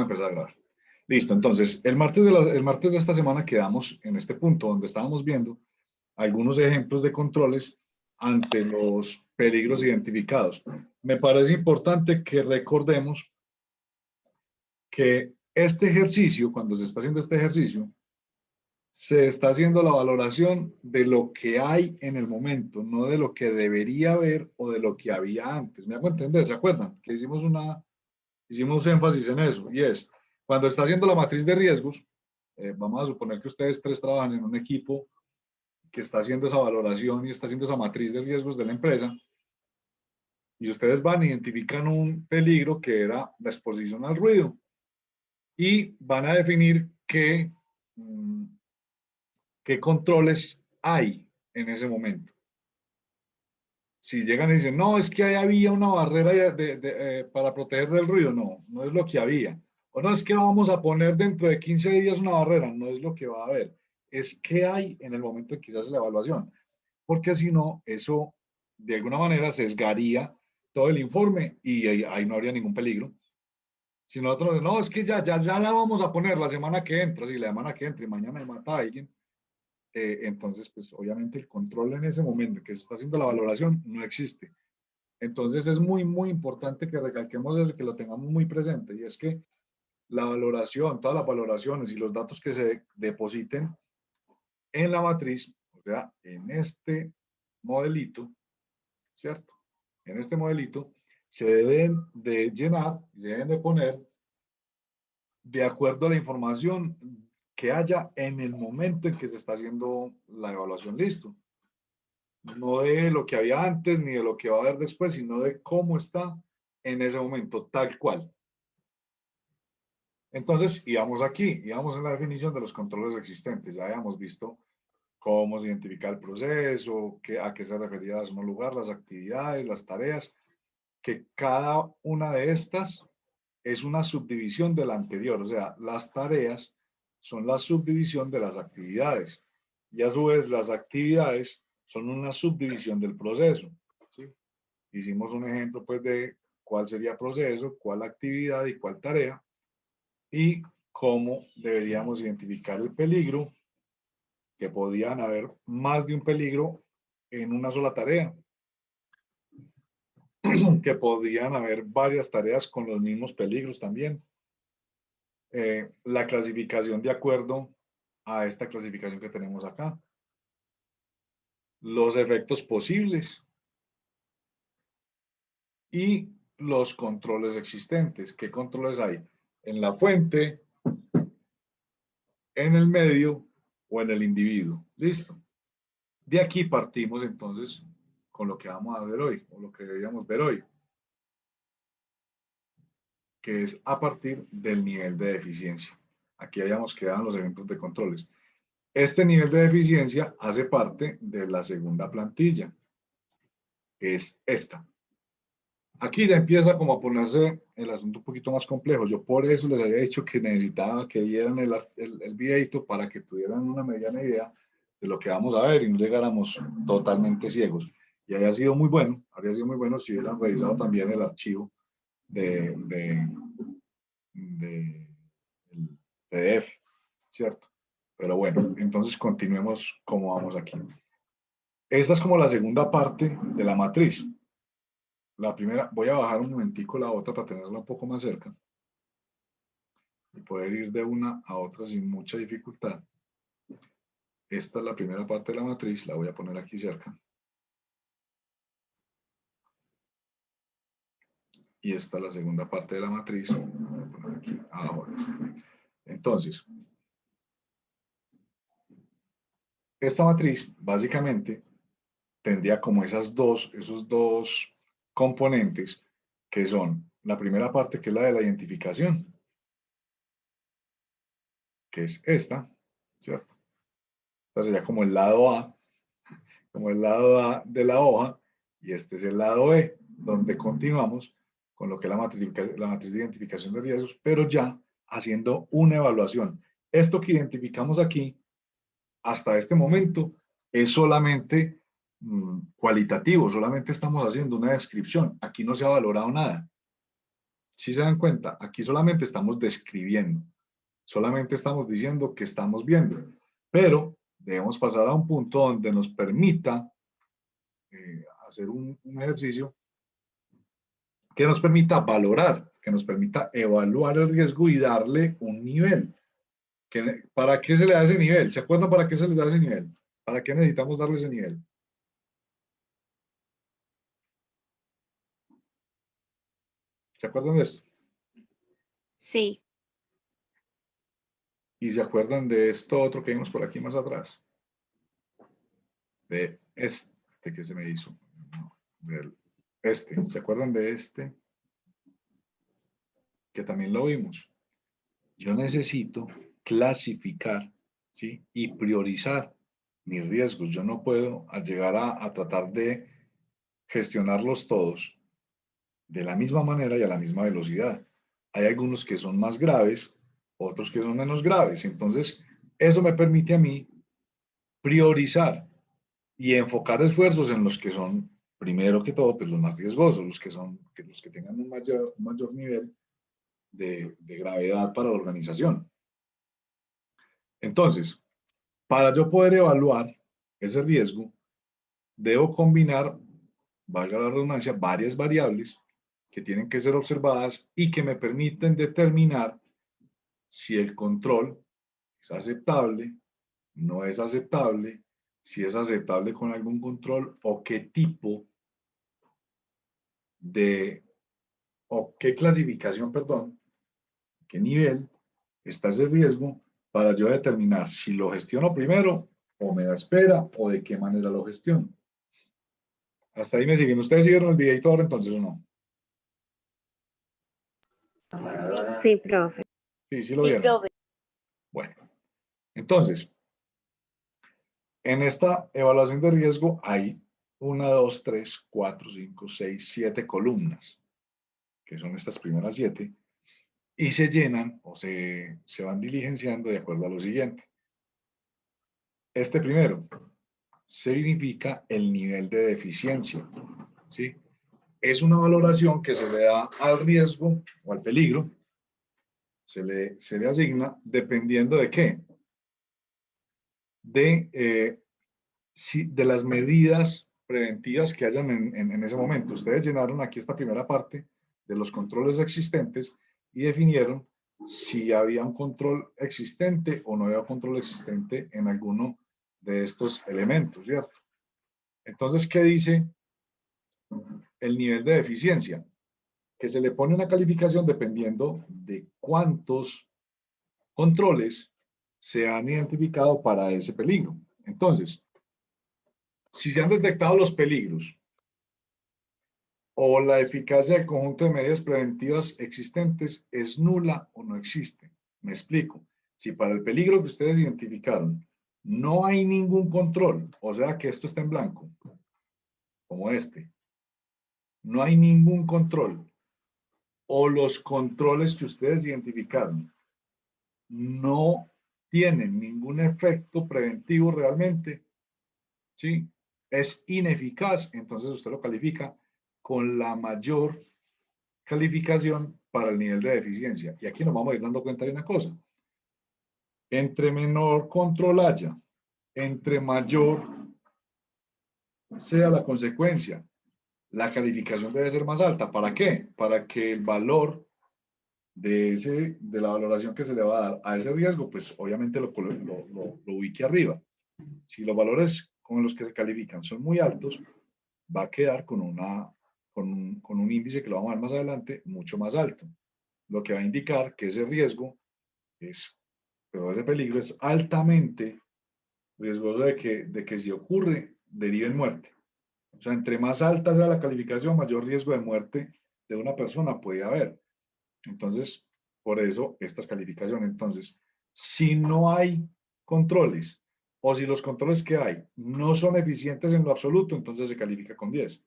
a empezar a grabar. Listo, entonces, el martes de esta semana quedamos en este punto donde estábamos viendo algunos ejemplos de controles ante los peligros identificados. Me parece importante que recordemos que este ejercicio, cuando se está haciendo este ejercicio, se está haciendo la valoración de lo que hay en el momento, no de lo que debería haber o de lo que había antes. ¿Me hago entender? ¿Se acuerdan? Que hicimos énfasis en eso, y es, cuando está haciendo la matriz de riesgos, vamos a suponer que ustedes tres trabajan en un equipo que está haciendo esa valoración y está haciendo esa matriz de riesgos de la empresa, y ustedes van, identifican un peligro que era la exposición al ruido, y van a definir qué controles hay en ese momento. Si llegan y dicen, no, es que ahí había una barrera para proteger del ruido, no, no es lo que había. O no, es que vamos a poner dentro de 15 días una barrera, no es lo que va a haber. Es qué hay en el momento en que se hace la evaluación. Porque si no, eso de alguna manera sesgaría todo el informe y ahí no habría ningún peligro. Si nosotros, no, es que ya la vamos a poner la semana que entra, si la semana que entra y mañana me mata a alguien, entonces, pues obviamente el control en ese momento en que se está haciendo la valoración no existe. Entonces es muy, muy importante que recalquemos eso, que lo tengamos muy presente, y es que la valoración, todas las valoraciones y los datos que se depositen en la matriz, o sea, en este modelito, ¿cierto? En este modelito se deben de llenar, se deben de poner de acuerdo a la información que haya en el momento en que se está haciendo la evaluación. Listo. No de lo que había antes ni de lo que va a haber después, sino de cómo está en ese momento, tal cual. Entonces, íbamos aquí, íbamos en la definición de los controles existentes. Ya habíamos visto cómo se identifica el proceso, a qué se refería en un lugar, las actividades, las tareas, que cada una de estas es una subdivisión de la anterior. O sea, las tareas son la subdivisión de las actividades y a su vez las actividades son una subdivisión del proceso. ¿Sí? Hicimos un ejemplo pues de cuál sería proceso, cuál actividad y cuál tarea, y cómo deberíamos identificar el peligro, que podían haber más de un peligro en una sola tarea, que podían haber varias tareas con los mismos peligros también. La clasificación de acuerdo a esta clasificación que tenemos acá. Los efectos posibles y los controles existentes. ¿Qué controles hay? En la fuente, en el medio o en el individuo. Listo. De aquí partimos entonces con lo que vamos a ver hoy, o lo que deberíamos ver hoy, que es a partir del nivel de deficiencia. Aquí habíamos quedado en los ejemplos de controles. Este nivel de deficiencia hace parte de la segunda plantilla, que es esta. Aquí ya empieza como a ponerse el asunto un poquito más complejo. Yo por eso les había dicho que necesitaba que vieran el videito para que tuvieran una mediana idea de lo que vamos a ver y no llegáramos totalmente ciegos. Y habría sido muy bueno si hubieran revisado también el archivo del PDF, ¿cierto? Pero bueno, entonces continuemos como vamos aquí. Esta es como la segunda parte de la matriz. La primera, voy a bajar un momentico la otra para tenerla un poco más cerca y poder ir de una a otra sin mucha dificultad. Esta es la primera parte de la matriz, la voy a poner aquí cerca. Y esta es la segunda parte de la matriz, la voy a poner aquí abajo de esta. Entonces, esta matriz básicamente tendría como esos dos componentes, que son la primera parte, que es la de la identificación, que es esta, ¿cierto? Esta sería como el lado A, como el lado A de la hoja, y este es el lado B, donde continuamos con lo que es la matriz de identificación de riesgos, pero ya haciendo una evaluación. Esto que identificamos aquí, hasta este momento, es solamente cualitativo, solamente estamos haciendo una descripción. Aquí no se ha valorado nada, Si se dan cuenta, aquí solamente estamos describiendo, solamente estamos diciendo que estamos viendo, pero debemos pasar a un punto donde nos permita hacer un ejercicio que nos permita valorar, que nos permita evaluar el riesgo y darle un nivel. ¿Para qué se le da ese nivel? ¿Se acuerdan para qué se les da ese nivel? ¿Para qué necesitamos darle ese nivel? ¿Se acuerdan de esto? Sí. ¿Y se acuerdan de esto otro que vimos por aquí más atrás? De este que se me hizo. No, este. ¿Se acuerdan de este? Que también lo vimos. Yo necesito clasificar, ¿sí? Y priorizar mis riesgos. Yo no puedo llegar a tratar de gestionarlos todos de la misma manera y a la misma velocidad. Hay algunos que son más graves, otros que son menos graves. Entonces, eso me permite a mí priorizar y enfocar esfuerzos en los que son, primero que todo, pues los más riesgosos, los que tengan un mayor nivel de gravedad para la organización. Entonces, para yo poder evaluar ese riesgo, debo combinar, valga la redundancia, varias variables que tienen que ser observadas y que me permiten determinar si el control es aceptable, no es aceptable, si es aceptable con algún control o qué tipo de, o qué clasificación, perdón, qué nivel está ese riesgo para yo determinar si lo gestiono primero o me da espera o de qué manera lo gestiono. Hasta ahí me siguen. ¿Ustedes siguieron el videito ahora entonces o no? Sí, profe. Sí, sí lo Sí, vieron. profe. Bueno, entonces, en esta evaluación de riesgo hay 1, 2, 3, 4, 5, 6, 7 columnas, que son estas primeras 7, y se llenan o se van diligenciando de acuerdo a lo siguiente. Este primero significa el nivel de deficiencia, ¿sí? Es una valoración que se le da al riesgo o al peligro, se le asigna dependiendo de qué, de de las medidas preventivas que hayan en ese momento. Ustedes llenaron aquí esta primera parte de los controles existentes y definieron si había un control existente o no había control existente en alguno de estos elementos, ¿cierto? Entonces, ¿qué dice el nivel de deficiencia? Que se le pone una calificación dependiendo de cuántos controles se han identificado para ese peligro. Entonces, si se han detectado los peligros o la eficacia del conjunto de medidas preventivas existentes es nula o no existe. Me explico. Si para el peligro que ustedes identificaron no hay ningún control, o sea que esto está en blanco, como este, no hay ningún control, o los controles que ustedes identificaron no tienen ningún efecto preventivo realmente, ¿sí? Es ineficaz, entonces usted lo califica con la mayor calificación para el nivel de deficiencia. Y aquí nos vamos a ir dando cuenta de una cosa. Entre menor control haya, entre mayor sea la consecuencia, la calificación debe ser más alta. ¿Para qué? Para que el valor de la valoración que se le va a dar a ese riesgo, pues obviamente lo ubique arriba. Si los valores con los que se califican son muy altos, va a quedar con un índice que lo vamos a ver más adelante, mucho más alto, lo que va a indicar que ese riesgo pero ese peligro es altamente riesgoso de que si ocurre, derive en muerte. O sea, entre más alta sea la calificación, mayor riesgo de muerte de una persona puede haber. Entonces, por eso estas calificaciones. Entonces, si no hay controles o si los controles que hay no son eficientes en lo absoluto, entonces se califica con 10.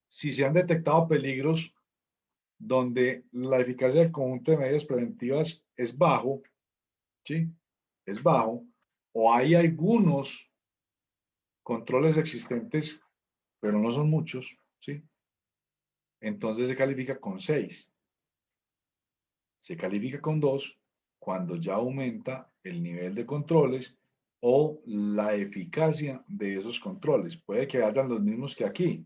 Si se han detectado peligros donde la eficacia del conjunto de medidas preventivas es bajo, ¿sí? Es bajo, o hay algunos controles existentes, pero no son muchos, ¿sí? entonces se califica con 6. Se califica con 2 cuando ya aumenta el nivel de controles o la eficacia de esos controles. Puede que hayan los mismos que aquí,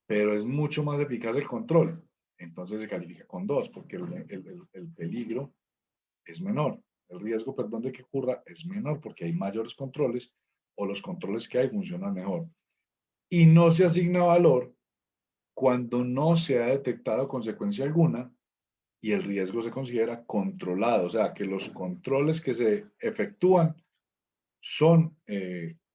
pero es mucho más eficaz el control. Entonces se califica con 2 porque el peligro es menor. El riesgo, perdón, de que ocurra es menor porque hay mayores controles o los controles que hay funcionan mejor. Y no se asigna valor cuando no se ha detectado consecuencia alguna y el riesgo se considera controlado, o sea, que los controles que se efectúan son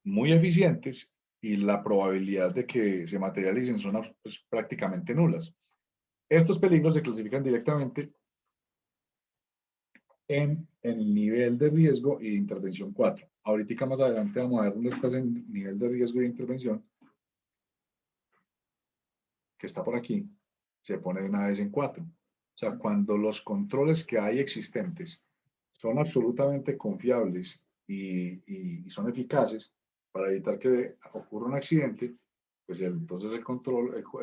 muy eficientes y la probabilidad de que se materialicen son pues, prácticamente nulas. Estos peligros se clasifican directamente en el nivel de riesgo y de intervención 4. Ahorita más adelante vamos a ver dónde está ese nivel de riesgo y de intervención, que está por aquí, se pone de una vez en 4. O sea, cuando los controles que hay existentes son absolutamente confiables y son eficaces para evitar que ocurra un accidente, pues entonces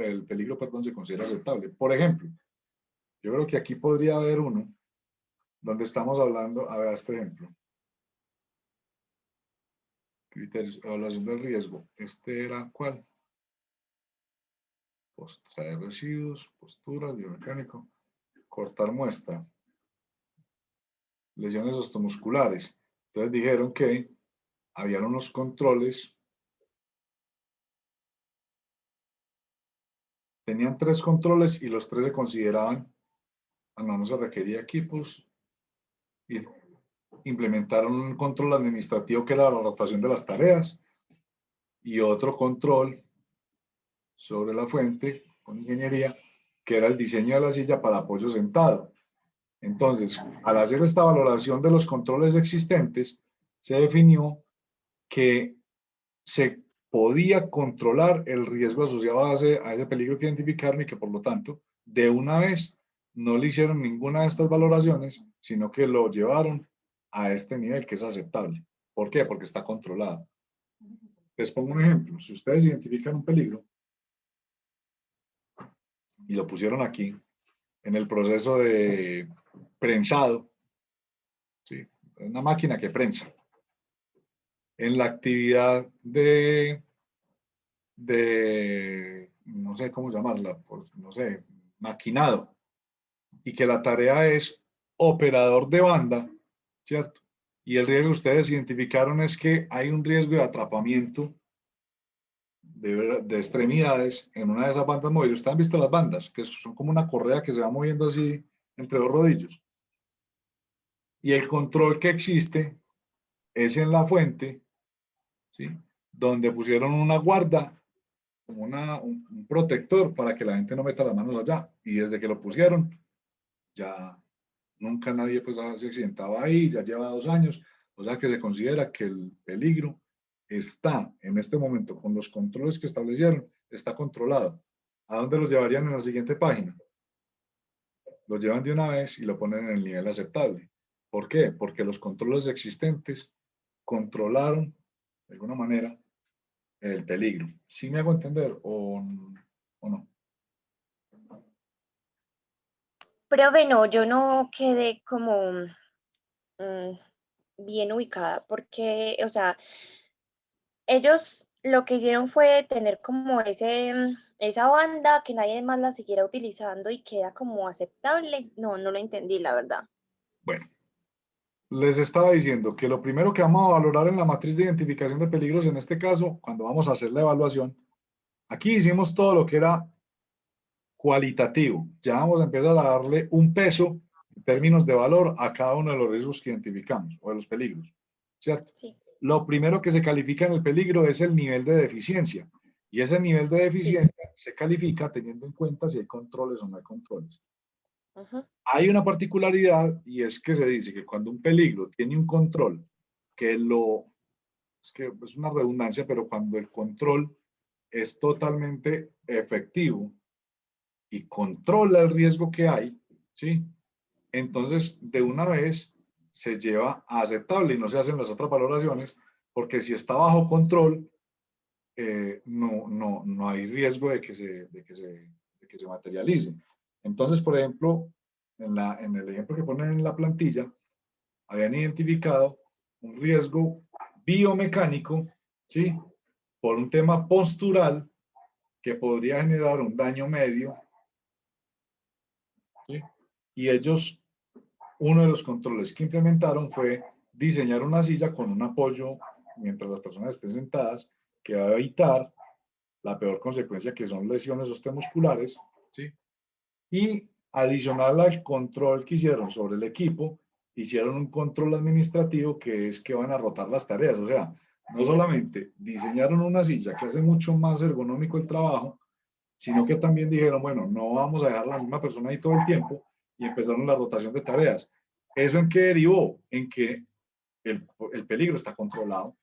el peligro, perdón, se considera aceptable. Por ejemplo, yo creo que aquí podría haber uno donde estamos hablando, a ver este ejemplo. Criterios, evaluación del riesgo. Este era ¿cuál? Posta de residuos, posturas, biomecánico, cortar muestra, lesiones osteomusculares. Entonces dijeron que habían unos controles, tenían 3 controles y los 3 se consideraban, no se requería equipos, y implementaron un control administrativo que era la rotación de las tareas y otro control sobre la fuente con ingeniería, que era el diseño de la silla para apoyo sentado. Entonces, al hacer esta valoración de los controles existentes, se definió que se podía controlar el riesgo asociado a ese peligro que identificaron y que por lo tanto, de una vez, no le hicieron ninguna de estas valoraciones, sino que lo llevaron a este nivel que es aceptable. ¿Por qué? Porque está controlado. Les pongo un ejemplo. Si ustedes identifican un peligro y lo pusieron aquí, en el proceso de prensado, ¿sí? Una máquina que prensa. En la actividad no sé cómo llamarla, pues, no sé, maquinado, y que la tarea es operador de banda, ¿cierto? Y el riesgo que ustedes identificaron es que hay un riesgo de atrapamiento de extremidades en una de esas bandas móviles. Ustedes han visto las bandas, que son como una correa que se va moviendo así entre los rodillos. Y el control que existe es en la fuente, ¿sí? Donde pusieron una guarda, como un protector para que la gente no meta las manos allá. Y desde que lo pusieron, ya nunca nadie pues se accidentaba ahí, ya lleva 2 años. O sea que se considera que el peligro está en este momento con los controles que establecieron, está controlado. ¿A dónde los llevarían en la siguiente página? Lo llevan de una vez y lo ponen en el nivel aceptable. ¿Por qué? Porque los controles existentes controlaron, de alguna manera, el peligro. ¿Sí me hago entender o no? Profe, no, yo no quedé como bien ubicada porque, o sea, ellos lo que hicieron fue tener como esa banda que nadie más la siguiera utilizando y queda como aceptable. No, no lo entendí, la verdad. Bueno, les estaba diciendo que lo primero que vamos a valorar en la matriz de identificación de peligros, en este caso, cuando vamos a hacer la evaluación, aquí hicimos todo lo que era cualitativo. Ya vamos a empezar a darle un peso en términos de valor a cada uno de los riesgos que identificamos o de los peligros, ¿cierto? Sí, Lo primero que se califica en el peligro es el nivel de deficiencia. Y ese nivel de sí. deficiencia se califica teniendo en cuenta si hay controles o no hay controles. Ujú. Hay una particularidad y es que se dice que cuando un peligro tiene un control es que es una redundancia, pero cuando el control es totalmente efectivo y controla el riesgo que hay, ¿sí? Entonces, de una vez se lleva a aceptable y no se hacen las otras valoraciones, porque si está bajo control, no hay riesgo de que que se materialice. Entonces, por ejemplo, en el ejemplo que ponen en la plantilla, habían identificado un riesgo biomecánico, ¿sí? Por un tema postural que podría generar un daño medio, ¿sí? Y ellos, uno de los controles que implementaron fue diseñar una silla con un apoyo mientras las personas estén sentadas, que va a evitar la peor consecuencia, que son lesiones osteomusculares, ¿sí? Y adicional al control que hicieron sobre el equipo, hicieron un control administrativo, que es que van a rotar las tareas. O sea, no solamente diseñaron una silla que hace mucho más ergonómico el trabajo, sino que también dijeron, bueno, no vamos a dejar a la misma persona ahí todo el tiempo, y empezaron la rotación de tareas. ¿Eso en qué derivó? En que el peligro está controlado.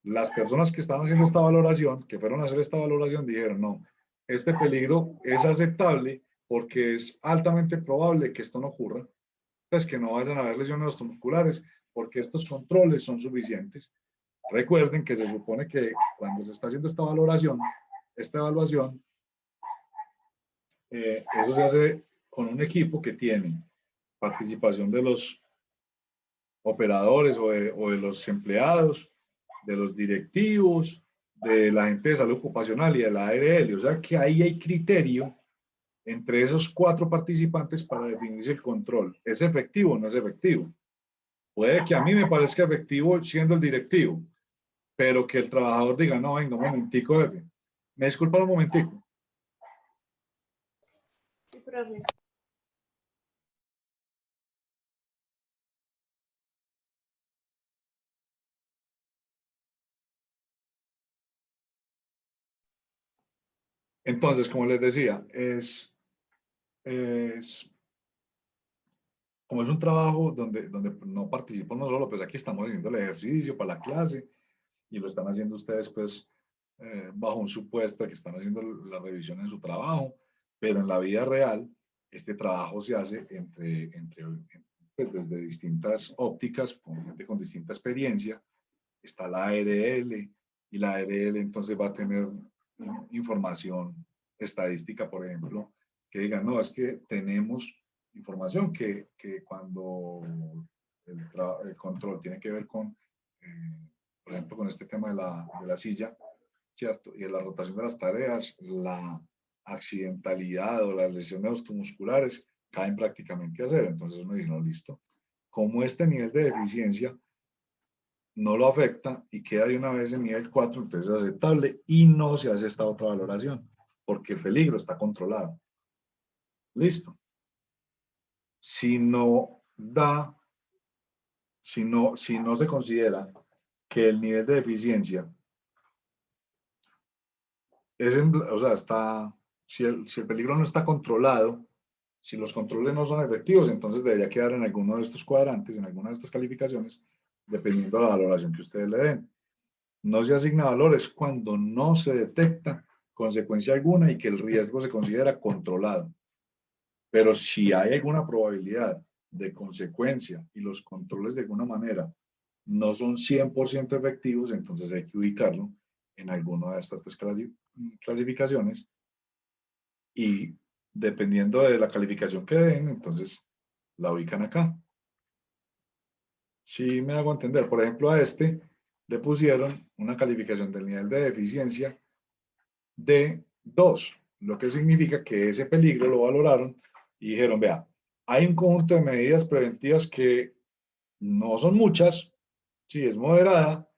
Las personas que estaban haciendo esta valoración, que fueron a hacer esta valoración, dijeron, no, este peligro es aceptable porque es altamente probable que esto no ocurra, pues que no vayan a haber lesiones osteomusculares, porque estos controles son suficientes. Recuerden que se supone que cuando se está haciendo esta valoración, esta evaluación, eso se hace con un equipo que tiene participación de los operadores o de los empleados, de los directivos, de la gente de salud ocupacional y de la ARL. O sea que ahí hay criterio entre esos 4 participantes para definirse el control. ¿Es efectivo o no es efectivo? Puede que a mí me parezca efectivo siendo el directivo, pero que el trabajador diga, no, venga, un momentico, jefe. Me disculpa un momentico. Sí, profe. Entonces, como les decía, como es un trabajo donde no participo no solo, pues aquí estamos haciendo el ejercicio para la clase y lo están haciendo ustedes pues bajo un supuesto de que están haciendo la revisión en su trabajo, pero en la vida real este trabajo se hace pues desde distintas ópticas, con gente con distinta experiencia. Está la ARL y la ARL entonces va a tener información estadística, por ejemplo, que digan, no, es que tenemos información que cuando el control tiene que ver con, por ejemplo, con este tema de la silla, ¿cierto? Y en la rotación de las tareas, la accidentalidad o las lesiones osteomusculares caen prácticamente a cero. Entonces uno dice, no, listo. Como este nivel de deficiencia no lo afecta y queda de una vez en nivel 4, entonces es aceptable y no se hace esta otra valoración, porque el peligro está controlado. Listo. Si no da, si no se considera que el nivel de deficiencia o sea, si el peligro no está controlado, si los controles no son efectivos, entonces debería quedar en alguno de estos cuadrantes, en alguna de estas calificaciones, dependiendo de la valoración que ustedes le den. No se asigna valores cuando no se detecta consecuencia alguna y que el riesgo se considera controlado. Pero si hay alguna probabilidad de consecuencia y los controles de alguna manera no son 100% efectivos, entonces hay que ubicarlo en alguna de estas 3 clasificaciones y dependiendo de la calificación que den, entonces la ubican acá. Si me hago entender, por ejemplo, a este le pusieron una calificación del nivel de deficiencia de 2, lo que significa que ese peligro lo valoraron y dijeron, vea, hay un conjunto de medidas preventivas que no son muchas, sí, es moderada,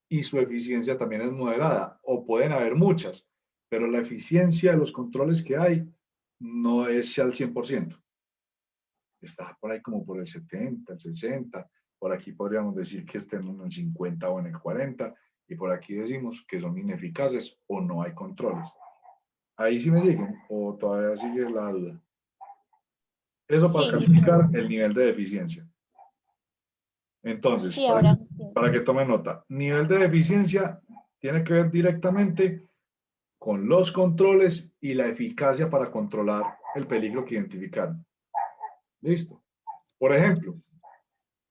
y su eficiencia también es moderada, o pueden haber muchas, pero la eficiencia de los controles que hay no es al 100%. Está por ahí como por el 70, el 60, por aquí podríamos decir que estén en el 50 o en el 40, y por aquí decimos que son ineficaces o no hay controles. Ahí sí me siguen, o todavía sigue la duda. Eso para Sí, sí, profe. calificar el nivel de deficiencia. Entonces, Sí, ahora entiendo. para que tome nota, nivel de deficiencia tiene que ver directamente con los controles y la eficacia para controlar el peligro que identificaron. Listo. Por ejemplo,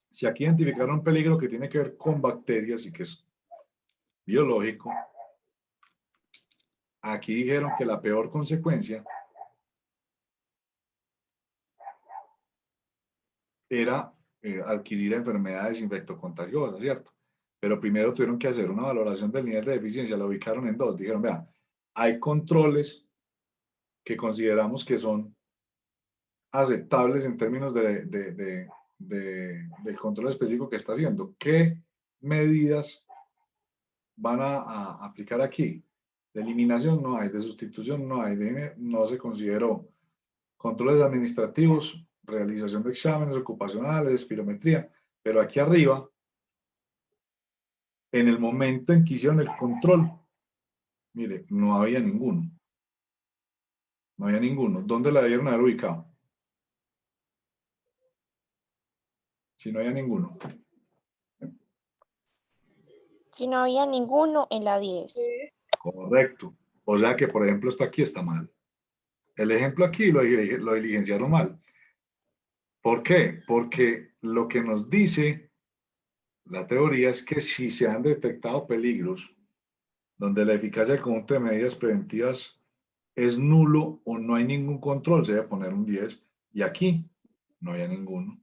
si aquí identificaron un peligro que tiene que ver con bacterias y que es biológico, aquí dijeron que la peor consecuencia era adquirir enfermedades infectocontagiosas, ¿cierto? Pero primero tuvieron que hacer una valoración del nivel de deficiencia, la ubicaron en dos. Dijeron, vea, hay controles que consideramos que son aceptables en términos del control específico que está haciendo. ¿Qué medidas van a aplicar aquí? De eliminación no hay, de sustitución no hay, no se consideró. Controles administrativos, realización de exámenes ocupacionales, espirometría, pero aquí arriba, en el momento en que hicieron el control, mire, no había ninguno. No había ninguno. ¿Dónde la debieron haber ubicado? Si no había ninguno. Si no había ninguno en la 10. Correcto. O sea que, por ejemplo, esto aquí está mal. El ejemplo aquí lo diligenciaron mal. ¿Por qué? Porque lo que nos dice la teoría es que si se han detectado peligros donde la eficacia del conjunto de medidas preventivas es nulo o no hay ningún control, se debe poner un 10. Y aquí no había ninguno.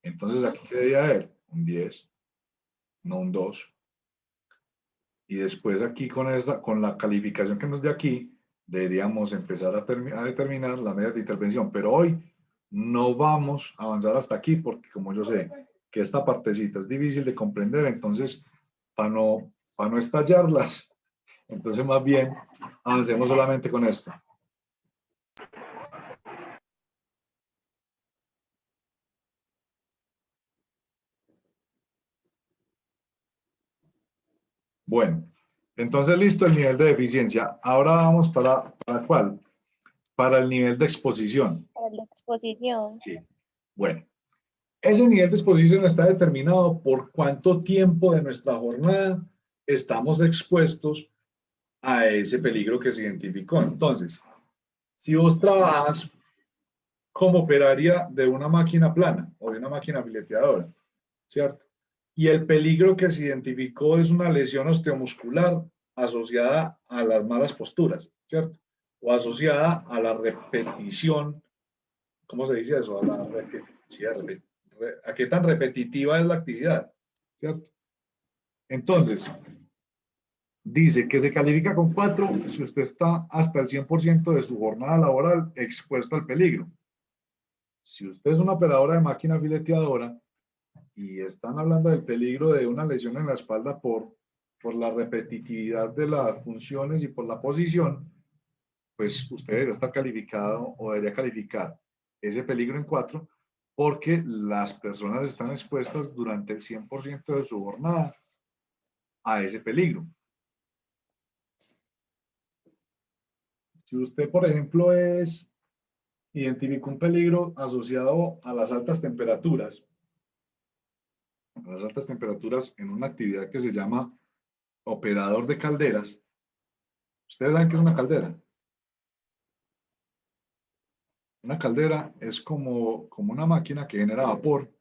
Entonces, ¿aquí qué debía haber? Un 10, no un 2. Y después aquí con la calificación que nos dé aquí, deberíamos empezar a determinar las medidas de intervención. Pero hoy no vamos a avanzar hasta aquí porque como yo sé que esta partecita es difícil de comprender, entonces para no estallarlas, entonces más bien avancemos solamente con esto. Bueno, entonces listo el nivel de eficiencia. Ahora vamos ¿para cuál? Para el nivel de exposición. Para la exposición. Sí. Bueno, ese nivel de exposición está determinado por cuánto tiempo de nuestra jornada estamos expuestos a ese peligro que se identificó. Entonces, si vos trabajas como operaria de una máquina plana o de una máquina fileteadora, ¿cierto? Y el peligro que se identificó es una lesión osteomuscular asociada a las malas posturas, ¿cierto? O asociada a la repetición, ¿cómo se dice eso? A qué tan repetitiva es la actividad, ¿cierto? Entonces, dice que se califica con 4 si usted está hasta el 100% de su jornada laboral expuesto al peligro. Si usted es una operadora de máquina fileteadora y están hablando del peligro de una lesión en la espalda por la repetitividad de las funciones y por la posición, pues usted debería estar calificado o debería calificar ese peligro en 4 porque las personas están expuestas durante el 100% de su jornada a ese peligro. Si usted, por ejemplo, identificó un peligro asociado a las altas temperaturas en una actividad que se llama operador de calderas. ¿Ustedes saben qué es una caldera? Una caldera es como una máquina que genera vapor,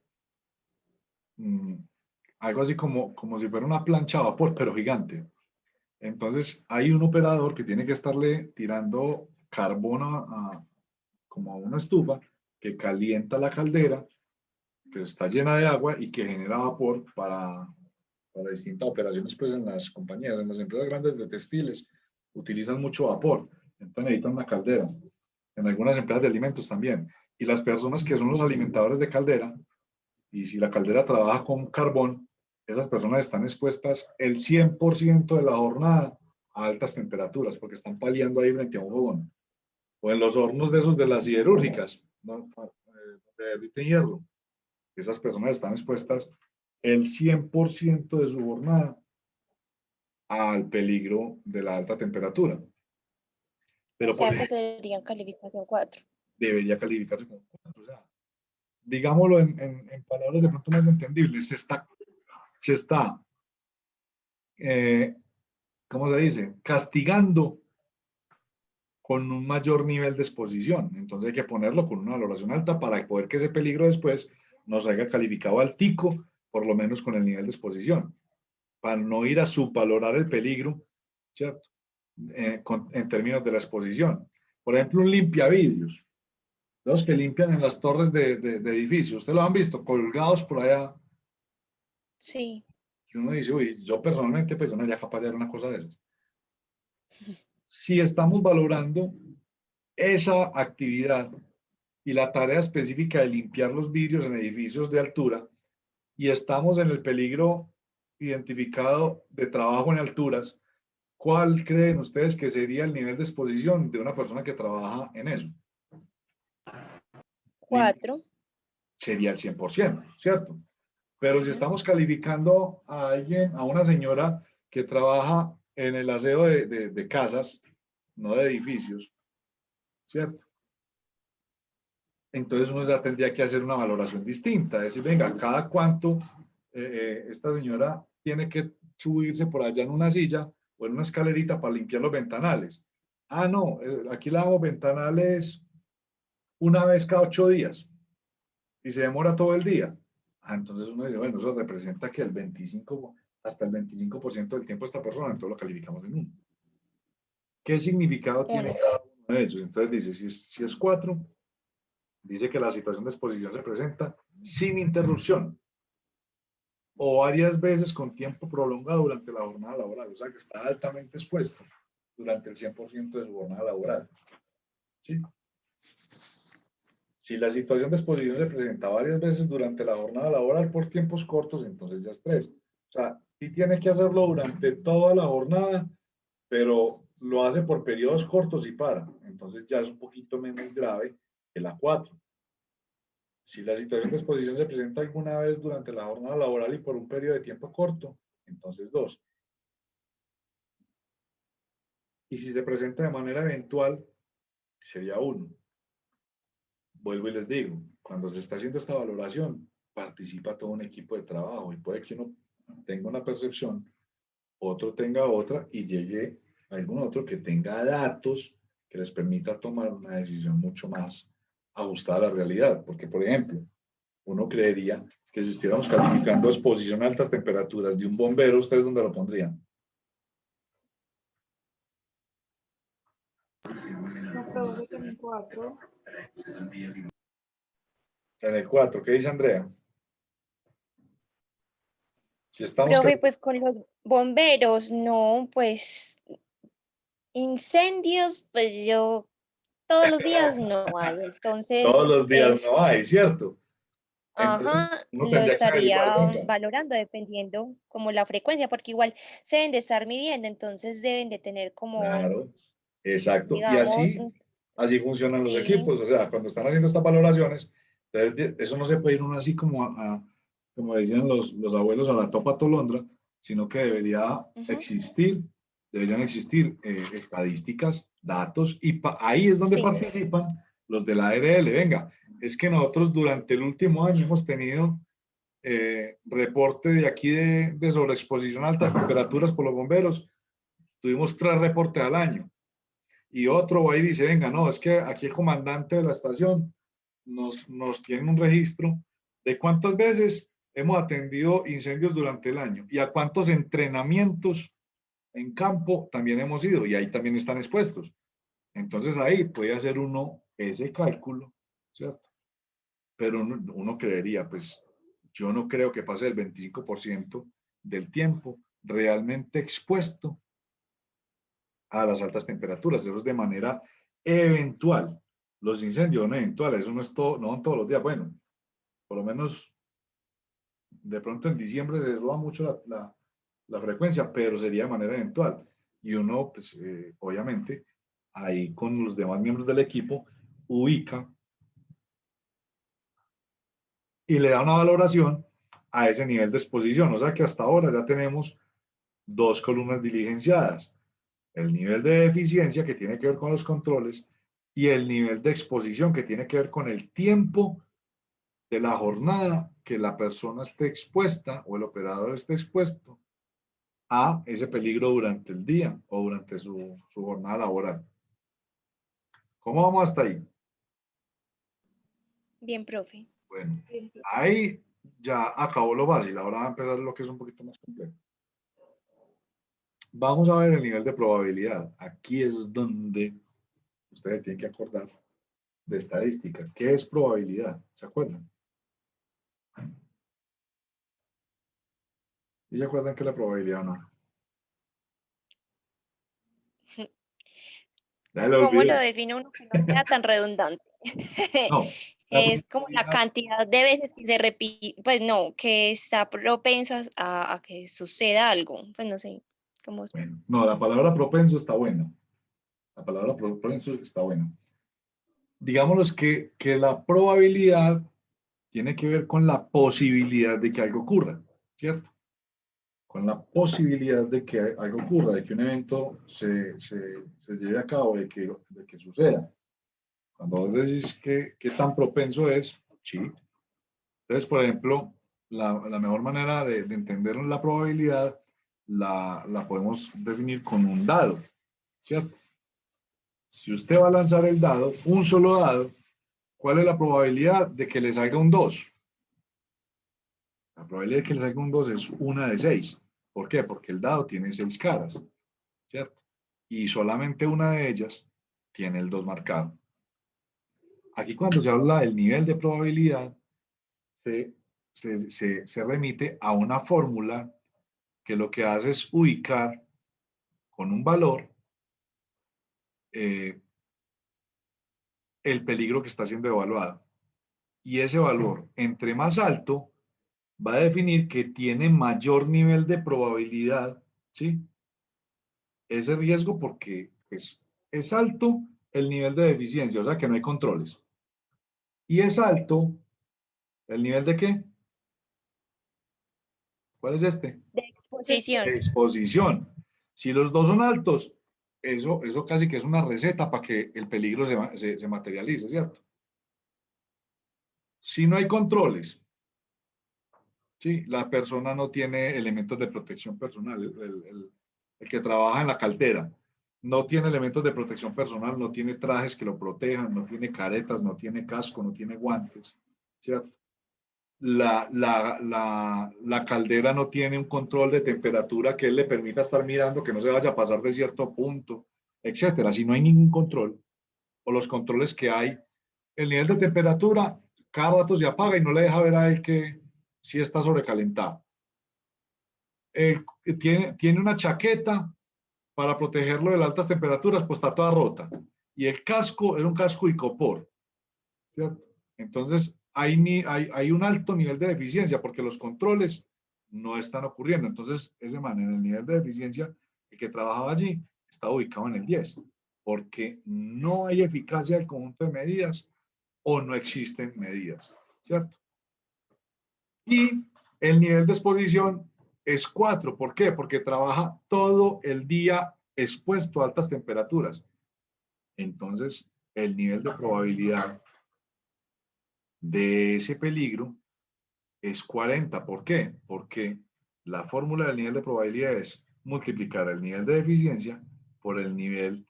algo así como si fuera una plancha a vapor, pero gigante. Entonces, hay un operador que tiene que estarle tirando carbón como a una estufa que calienta la caldera, que está llena de agua y que genera vapor para distintas operaciones pues, en las compañías, en las empresas grandes de textiles, utilizan mucho vapor, entonces necesitan una caldera. En algunas empresas de alimentos también. Y las personas que son los alimentadores de caldera, y si la caldera trabaja con carbón, esas personas están expuestas el 100% de la jornada a altas temperaturas, porque están paliando ahí frente a un fogón. O en los hornos de esos de las siderúrgicas, ¿no? De derriten hierro. Esas personas están expuestas el 100% de su jornada al peligro de la alta temperatura. Pero O sea que serían calificación 4. debería calificarse como 4. O sea, digámoslo en palabras de pronto más entendibles, se está ¿cómo se dice? Castigando con un mayor nivel de exposición. Entonces hay que ponerlo con una valoración alta para poder que ese peligro después nos haya calificado altico, por lo menos con el nivel de exposición, para no ir a subvalorar el peligro, ¿cierto? en términos de la exposición. Por ejemplo, un limpiavidrios, los que limpian en las torres de edificios, ustedes lo han visto, colgados por allá, Sí. que uno dice, uy, yo personalmente, pues yo no sería capaz de hacer una cosa de esas. Si estamos valorando esa actividad y la tarea específica de limpiar los vidrios en edificios de altura, y estamos en el peligro identificado de trabajo en alturas, ¿cuál creen ustedes que sería el nivel de exposición de una persona que trabaja en eso? 4. Sería el 100%, ¿cierto? Pero si Ujú. estamos calificando a alguien, a una señora que trabaja en el aseo de casas, no de edificios, ¿cierto? Entonces uno ya tendría que hacer una valoración distinta, decir, venga, cada cuánto esta señora tiene que subirse por allá en una silla o en una escalerita para limpiar los ventanales. Ah, no, aquí le damos ventanales una vez cada 8 días y se demora todo el día. Ah, entonces uno dice, bueno, eso representa que el 25, hasta el 25% del tiempo esta persona, entonces lo calificamos en 1. ¿Qué significado tiene 1. cada uno de ellos? Entonces dice, si es 4, dice que la situación de exposición se presenta sin interrupción o varias veces con tiempo prolongado durante la jornada laboral, o sea que está altamente expuesto durante el 100% de su jornada laboral. ¿Sí? Si la situación de exposición se presenta varias veces durante la jornada laboral por tiempos cortos, entonces ya es 3. O sea, sí tiene que hacerlo durante toda la jornada, pero lo hace por periodos cortos y para. Entonces ya es un poquito menos grave que la 4. Si la situación de exposición se presenta alguna vez durante la jornada laboral y por un periodo de tiempo corto, entonces 2. Y si se presenta de manera eventual, sería 1. Vuelvo y les digo, cuando se está haciendo esta valoración, participa todo un equipo de trabajo y puede que uno tenga una percepción, otro tenga otra y llegue a algún otro que tenga datos que les permita tomar una decisión mucho más ajustada a la realidad. Porque, por ejemplo, uno creería que si estuviéramos calificando exposición a altas temperaturas de un bombero, ¿ustedes dónde lo pondrían? No, profe, que en 4. En el 4, ¿qué dice Andrea? Si estamos Profe, pues con los bomberos, no, pues incendios, pues yo todos los días no hay, todos entonces los días no hay, ¿cierto? Entonces, ajá, uno lo tendría que averiguar, estaría venga, valorando dependiendo como la frecuencia, porque igual se deben de estar midiendo, entonces deben de tener como, claro, exacto. Y digamos, así funcionan los sí, equipos. O sea, cuando están haciendo estas valoraciones, eso no se puede ir uno así como como decían los abuelos, a la topa tolondra, sino que ujú, deberían existir estadísticas, datos, y ahí es donde sí, participan los de la ARL. Venga, es que nosotros durante el último año hemos tenido reporte de aquí de sobreexposición a altas temperaturas por los bomberos. Tuvimos 3 reportes al año. Y otro va y dice, venga, no, es que aquí el comandante de la estación nos tiene un registro de cuántas veces hemos atendido incendios durante el año y a cuántos entrenamientos en campo también hemos ido y ahí también están expuestos. Entonces ahí puede hacer uno ese cálculo, ¿cierto? Pero uno creería, pues yo no creo que pase el 25% del tiempo realmente expuesto a las altas temperaturas. Eso es de manera eventual. Los incendios son eventuales, eso no es todo, no son todos los días. Bueno, por lo menos de pronto en diciembre se suba mucho la frecuencia, pero sería de manera eventual. Y uno, pues, obviamente, ahí con los demás miembros del equipo, ubica y le da una valoración a ese nivel de exposición. O sea que hasta ahora ya tenemos 2 columnas diligenciadas. El nivel de eficiencia que tiene que ver con los controles y el nivel de exposición que tiene que ver con el tiempo de la jornada que la persona esté expuesta o el operador esté expuesto a ese peligro durante el día o durante su jornada laboral. ¿Cómo vamos hasta ahí? bien, profe. Bueno, ahí ya acabó lo básico, ahora va a empezar lo que es un poquito más complejo. Vamos a ver el nivel de probabilidad. Aquí es donde ustedes tienen que acordar de estadística. ¿Qué es probabilidad? ¿Se acuerdan? ¿Y se acuerdan qué es la probabilidad o no? Ya lo ¿Cómo lo olvidé. define uno que no sea tan redundante? No, la Es como la probabilidad, cantidad de veces que se repite, pues no, que está propenso a que suceda algo. Pues no sé, cómo es. bueno, no, la palabra propenso está buena. La palabra propenso está buena. Digámoslos que la probabilidad tiene que ver con la posibilidad de que algo ocurra, ¿cierto? Con la posibilidad de que algo ocurra, de que un evento se lleve a cabo, de que suceda. Cuando vos decís qué tan propenso es, sí. Entonces, por ejemplo, la mejor manera de entender la probabilidad la podemos definir con un dado, ¿cierto? Si usted va a lanzar el dado, un solo dado, ¿cuál es la probabilidad de que le salga un 2? La probabilidad de que le salga un 2 es 1 de 6. ¿Por qué? Porque el dado tiene 6 caras, ¿cierto? Y solamente una de ellas tiene el 2 marcado. Aquí cuando se habla del nivel de probabilidad, se remite a una fórmula que lo que hace es ubicar con un valor eh, el peligro que está siendo evaluado. Y ese valor, entre más alto, va a definir que tiene mayor nivel de probabilidad, ¿sí? Ese riesgo porque pues, es alto el nivel de deficiencia, o sea que no hay controles. Y es alto el nivel de ¿qué? ¿Cuál es este? De exposición. Exposición. Si los dos son altos, eso casi que es una receta para que el peligro se materialice, ¿cierto? Si no hay controles, ¿sí? La persona no tiene elementos de protección personal. El que trabaja en la caldera no tiene elementos de protección personal, no tiene trajes que lo protejan, no tiene caretas, no tiene casco, no tiene guantes, ¿cierto? La caldera no tiene un control de temperatura que él le permita estar mirando que no se vaya a pasar de cierto punto, etcétera. Si no hay ningún control, o los controles que hay, el nivel de temperatura cada rato se apaga y no le deja ver a él que sí está sobrecalentado. Tiene una chaqueta para protegerlo de las altas temperaturas, pues está toda rota. Y el casco era un casco icopor, ¿cierto? Entonces, hay un alto nivel de deficiencia porque los controles no están ocurriendo. Entonces, ese man en el nivel de deficiencia, el que trabajaba allí, está ubicado en el 10, porque no hay eficacia del conjunto de medidas o no existen medidas, ¿cierto? Y el nivel de exposición es 4. ¿Por qué? Porque trabaja todo el día expuesto a altas temperaturas. Entonces, el nivel de probabilidad de ese peligro es 40. ¿Por qué? Porque la fórmula del nivel de probabilidad es multiplicar el nivel de eficiencia por el nivel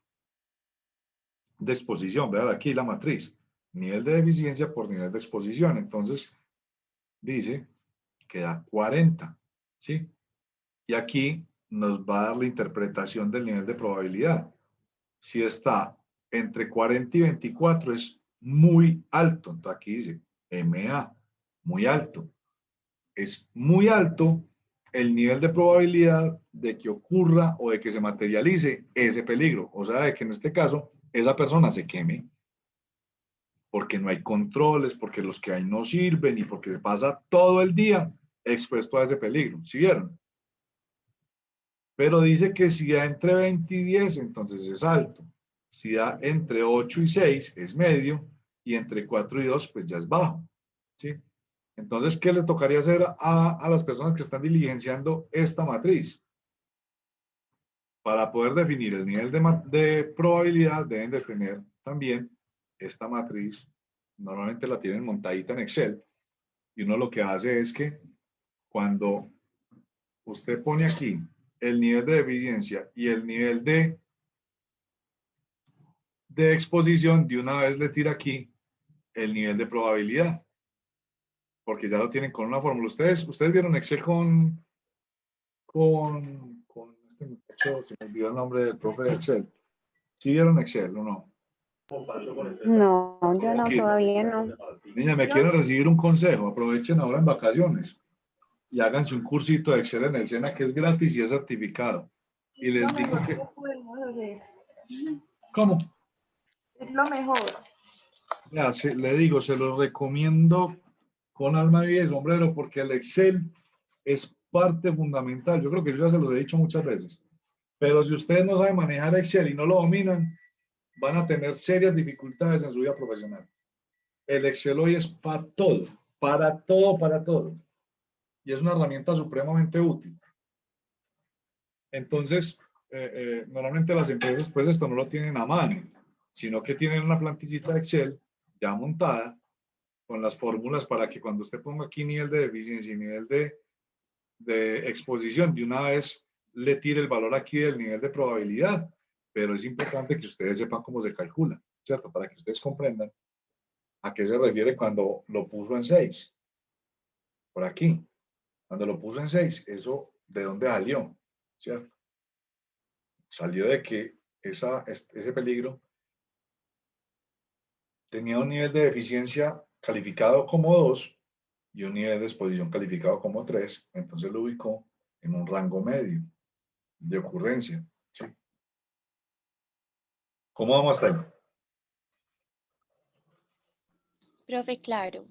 de exposición. Vean aquí la matriz. Nivel de eficiencia por nivel de exposición. Entonces, dice que da 40. ¿Sí? Y aquí nos va a dar la interpretación del nivel de probabilidad. Si está entre 40 y 24 es muy alto. Entonces aquí dice MA, muy alto. Es muy alto el nivel de probabilidad de que ocurra o de que se materialice ese peligro. O sea, de que en este caso esa persona se queme porque no hay controles, porque los que hay no sirven y porque se pasa todo el día expuesto a ese peligro. ¿Sí vieron? Pero dice que si da entre 20 y 10, entonces es alto. Si da entre 8 y 6, es medio. Y entre 4 y 2, pues ya es bajo. ¿Sí? Entonces, ¿qué le tocaría hacer a las personas que están diligenciando esta matriz? Para poder definir el nivel de probabilidad, deben de tener también esta matriz. Normalmente la tienen montadita en Excel. Y uno lo que hace es que cuando usted pone aquí el nivel de eficiencia y el nivel de exposición, de una vez le tira aquí el nivel de probabilidad, porque ya lo tienen con una fórmula. Ustedes vieron Excel con este muchacho. hecho, se me olvidó el nombre del profe de Excel. ¿Sí vieron Excel o no? No, yo no, Ok. todavía no. Niña, me quieren recibir un consejo. Aprovechen ahora en vacaciones y háganse un cursito de Excel en el SENA que es gratis y es certificado. Y les Lo digo mejor que, que podemos hacer. ¿cómo? Es lo mejor. Ya, le digo, se los recomiendo con alma, vida y sombrero porque el Excel es parte fundamental. Yo creo que yo ya se los he dicho muchas veces. Pero si ustedes no saben manejar Excel y no lo dominan, van a tener serias dificultades en su vida profesional. El Excel hoy es para todo, para todo, para todo. Y es una herramienta supremamente útil. Entonces, normalmente las empresas pues esto no lo tienen a mano, sino que tienen una plantillita de Excel ya montada con las fórmulas para que cuando usted ponga aquí nivel de deficiencia y nivel de exposición, de una vez le tire el valor aquí del nivel de probabilidad. Pero es importante que ustedes sepan cómo se calcula, ¿cierto? Para que ustedes comprendan a qué se refiere cuando lo puso en 6. Por aquí. Cuando lo puso en 6, ¿eso de dónde salió? ¿Cierto? Salió de que ese peligro tenía un nivel de eficiencia calificado como 2 y un nivel de exposición calificado como 3, entonces lo ubicó en un rango medio de ocurrencia. ¿Sí? ¿Cómo vamos hasta ahí? Profe, claro.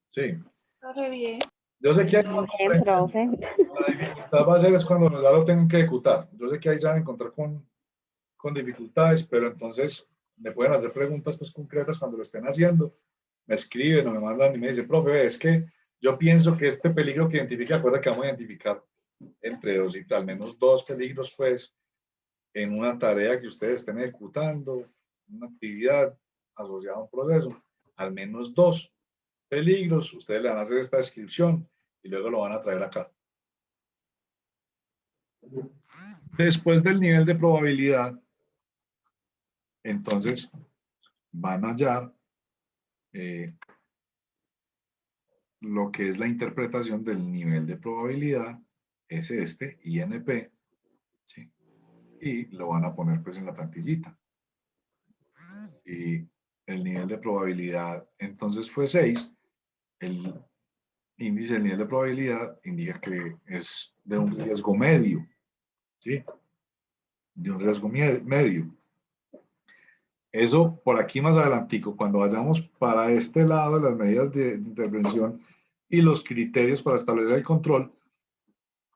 Sí. Profe, bien. Yo sé que hay Bien, profe. la dificultad va a ser es cuando ya lo tengan que ejecutar. Yo sé que ahí se van a encontrar con dificultades, pero entonces me pueden hacer preguntas pues concretas cuando lo estén haciendo. Me escriben o me mandan y me dicen, profe, es que yo pienso que este peligro que identifica, acuerda que vamos a identificar entre dos y al menos dos peligros pues en una tarea que ustedes estén ejecutando, una actividad asociada a un proceso, al menos dos peligros, ustedes le van a hacer esta descripción y luego lo van a traer acá. Después del nivel de probabilidad, entonces van a hallar lo que es la interpretación del nivel de probabilidad, es este, INP, ¿sí? Y lo van a poner pues en la plantillita. Y el nivel de probabilidad entonces fue 6, el índice del nivel de probabilidad indica que es de un riesgo medio, ¿sí? De un riesgo medio. Eso por aquí más adelantico, cuando vayamos para este lado de las medidas de intervención y los criterios para establecer el control,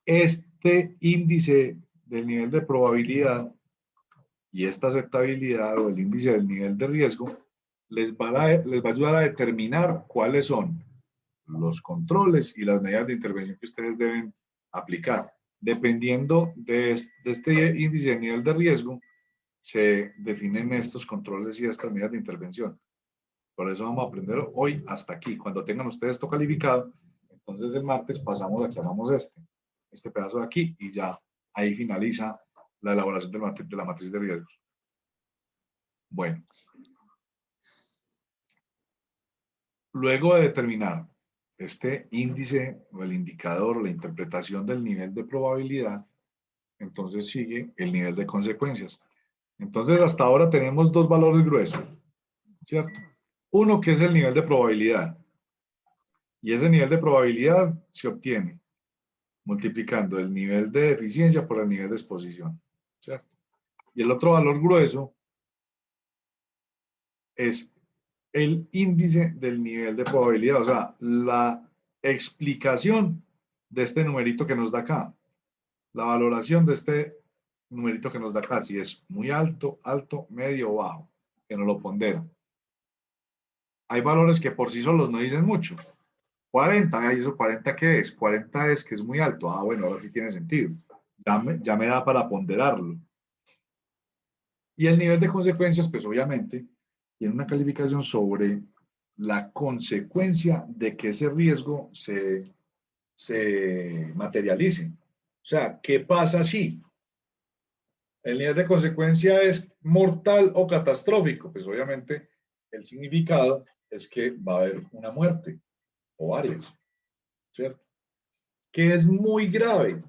este índice del nivel de probabilidad y esta aceptabilidad o el índice del nivel de riesgo les va a ayudar a determinar cuáles son los controles y las medidas de intervención que ustedes deben aplicar. Dependiendo de este índice de nivel de riesgo, se definen estos controles y estas medidas de intervención. Por eso vamos a aprender hoy hasta aquí. Cuando tengan ustedes esto calificado, entonces el martes pasamos a que hagamos este pedazo de aquí y ya ahí finaliza la elaboración de la matriz de riesgos. Bueno. Luego de determinar este índice o el indicador o la interpretación del nivel de probabilidad, entonces sigue el nivel de consecuencias. Entonces, hasta ahora tenemos dos valores gruesos, ¿cierto? Uno que es el nivel de probabilidad. Y ese nivel de probabilidad se obtiene multiplicando el nivel de eficiencia por el nivel de exposición, ¿cierto? Y el otro valor grueso es el índice del nivel de probabilidad, o sea, la explicación de este numerito que nos da acá, la valoración de este numerito que nos da acá, si es muy alto, alto, medio o bajo, que nos lo pondera. Hay valores que por sí solos no dicen mucho. 40, ¿y eso 40 qué es? 40 es que es muy alto. Ah, bueno, ahora sí tiene sentido. Ya me da para ponderarlo. Y el nivel de consecuencias, pues obviamente, tiene una calificación sobre la consecuencia de que ese riesgo se materialice. O sea, ¿qué pasa si el nivel de consecuencia es mortal o catastrófico? Pues obviamente el significado es que va a haber una muerte o varias, ¿cierto? Que es muy grave.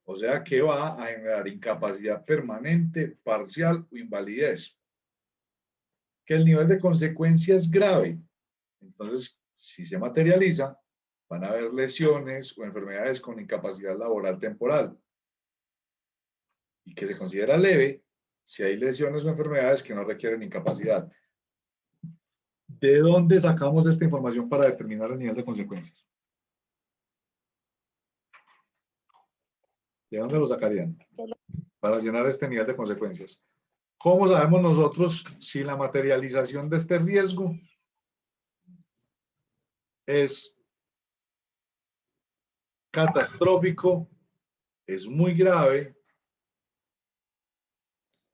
O sea que va a generar incapacidad permanente, parcial o invalidez. Que el nivel de consecuencia es grave. Entonces, si se materializa, van a haber lesiones o enfermedades con incapacidad laboral temporal. Y que se considera leve si hay lesiones o enfermedades que no requieren incapacidad. ¿De dónde sacamos esta información para determinar el nivel de consecuencias? ¿De dónde lo sacarían? Para llenar este nivel de consecuencias. ¿Cómo sabemos nosotros si la materialización de este riesgo es catastrófico, es muy grave,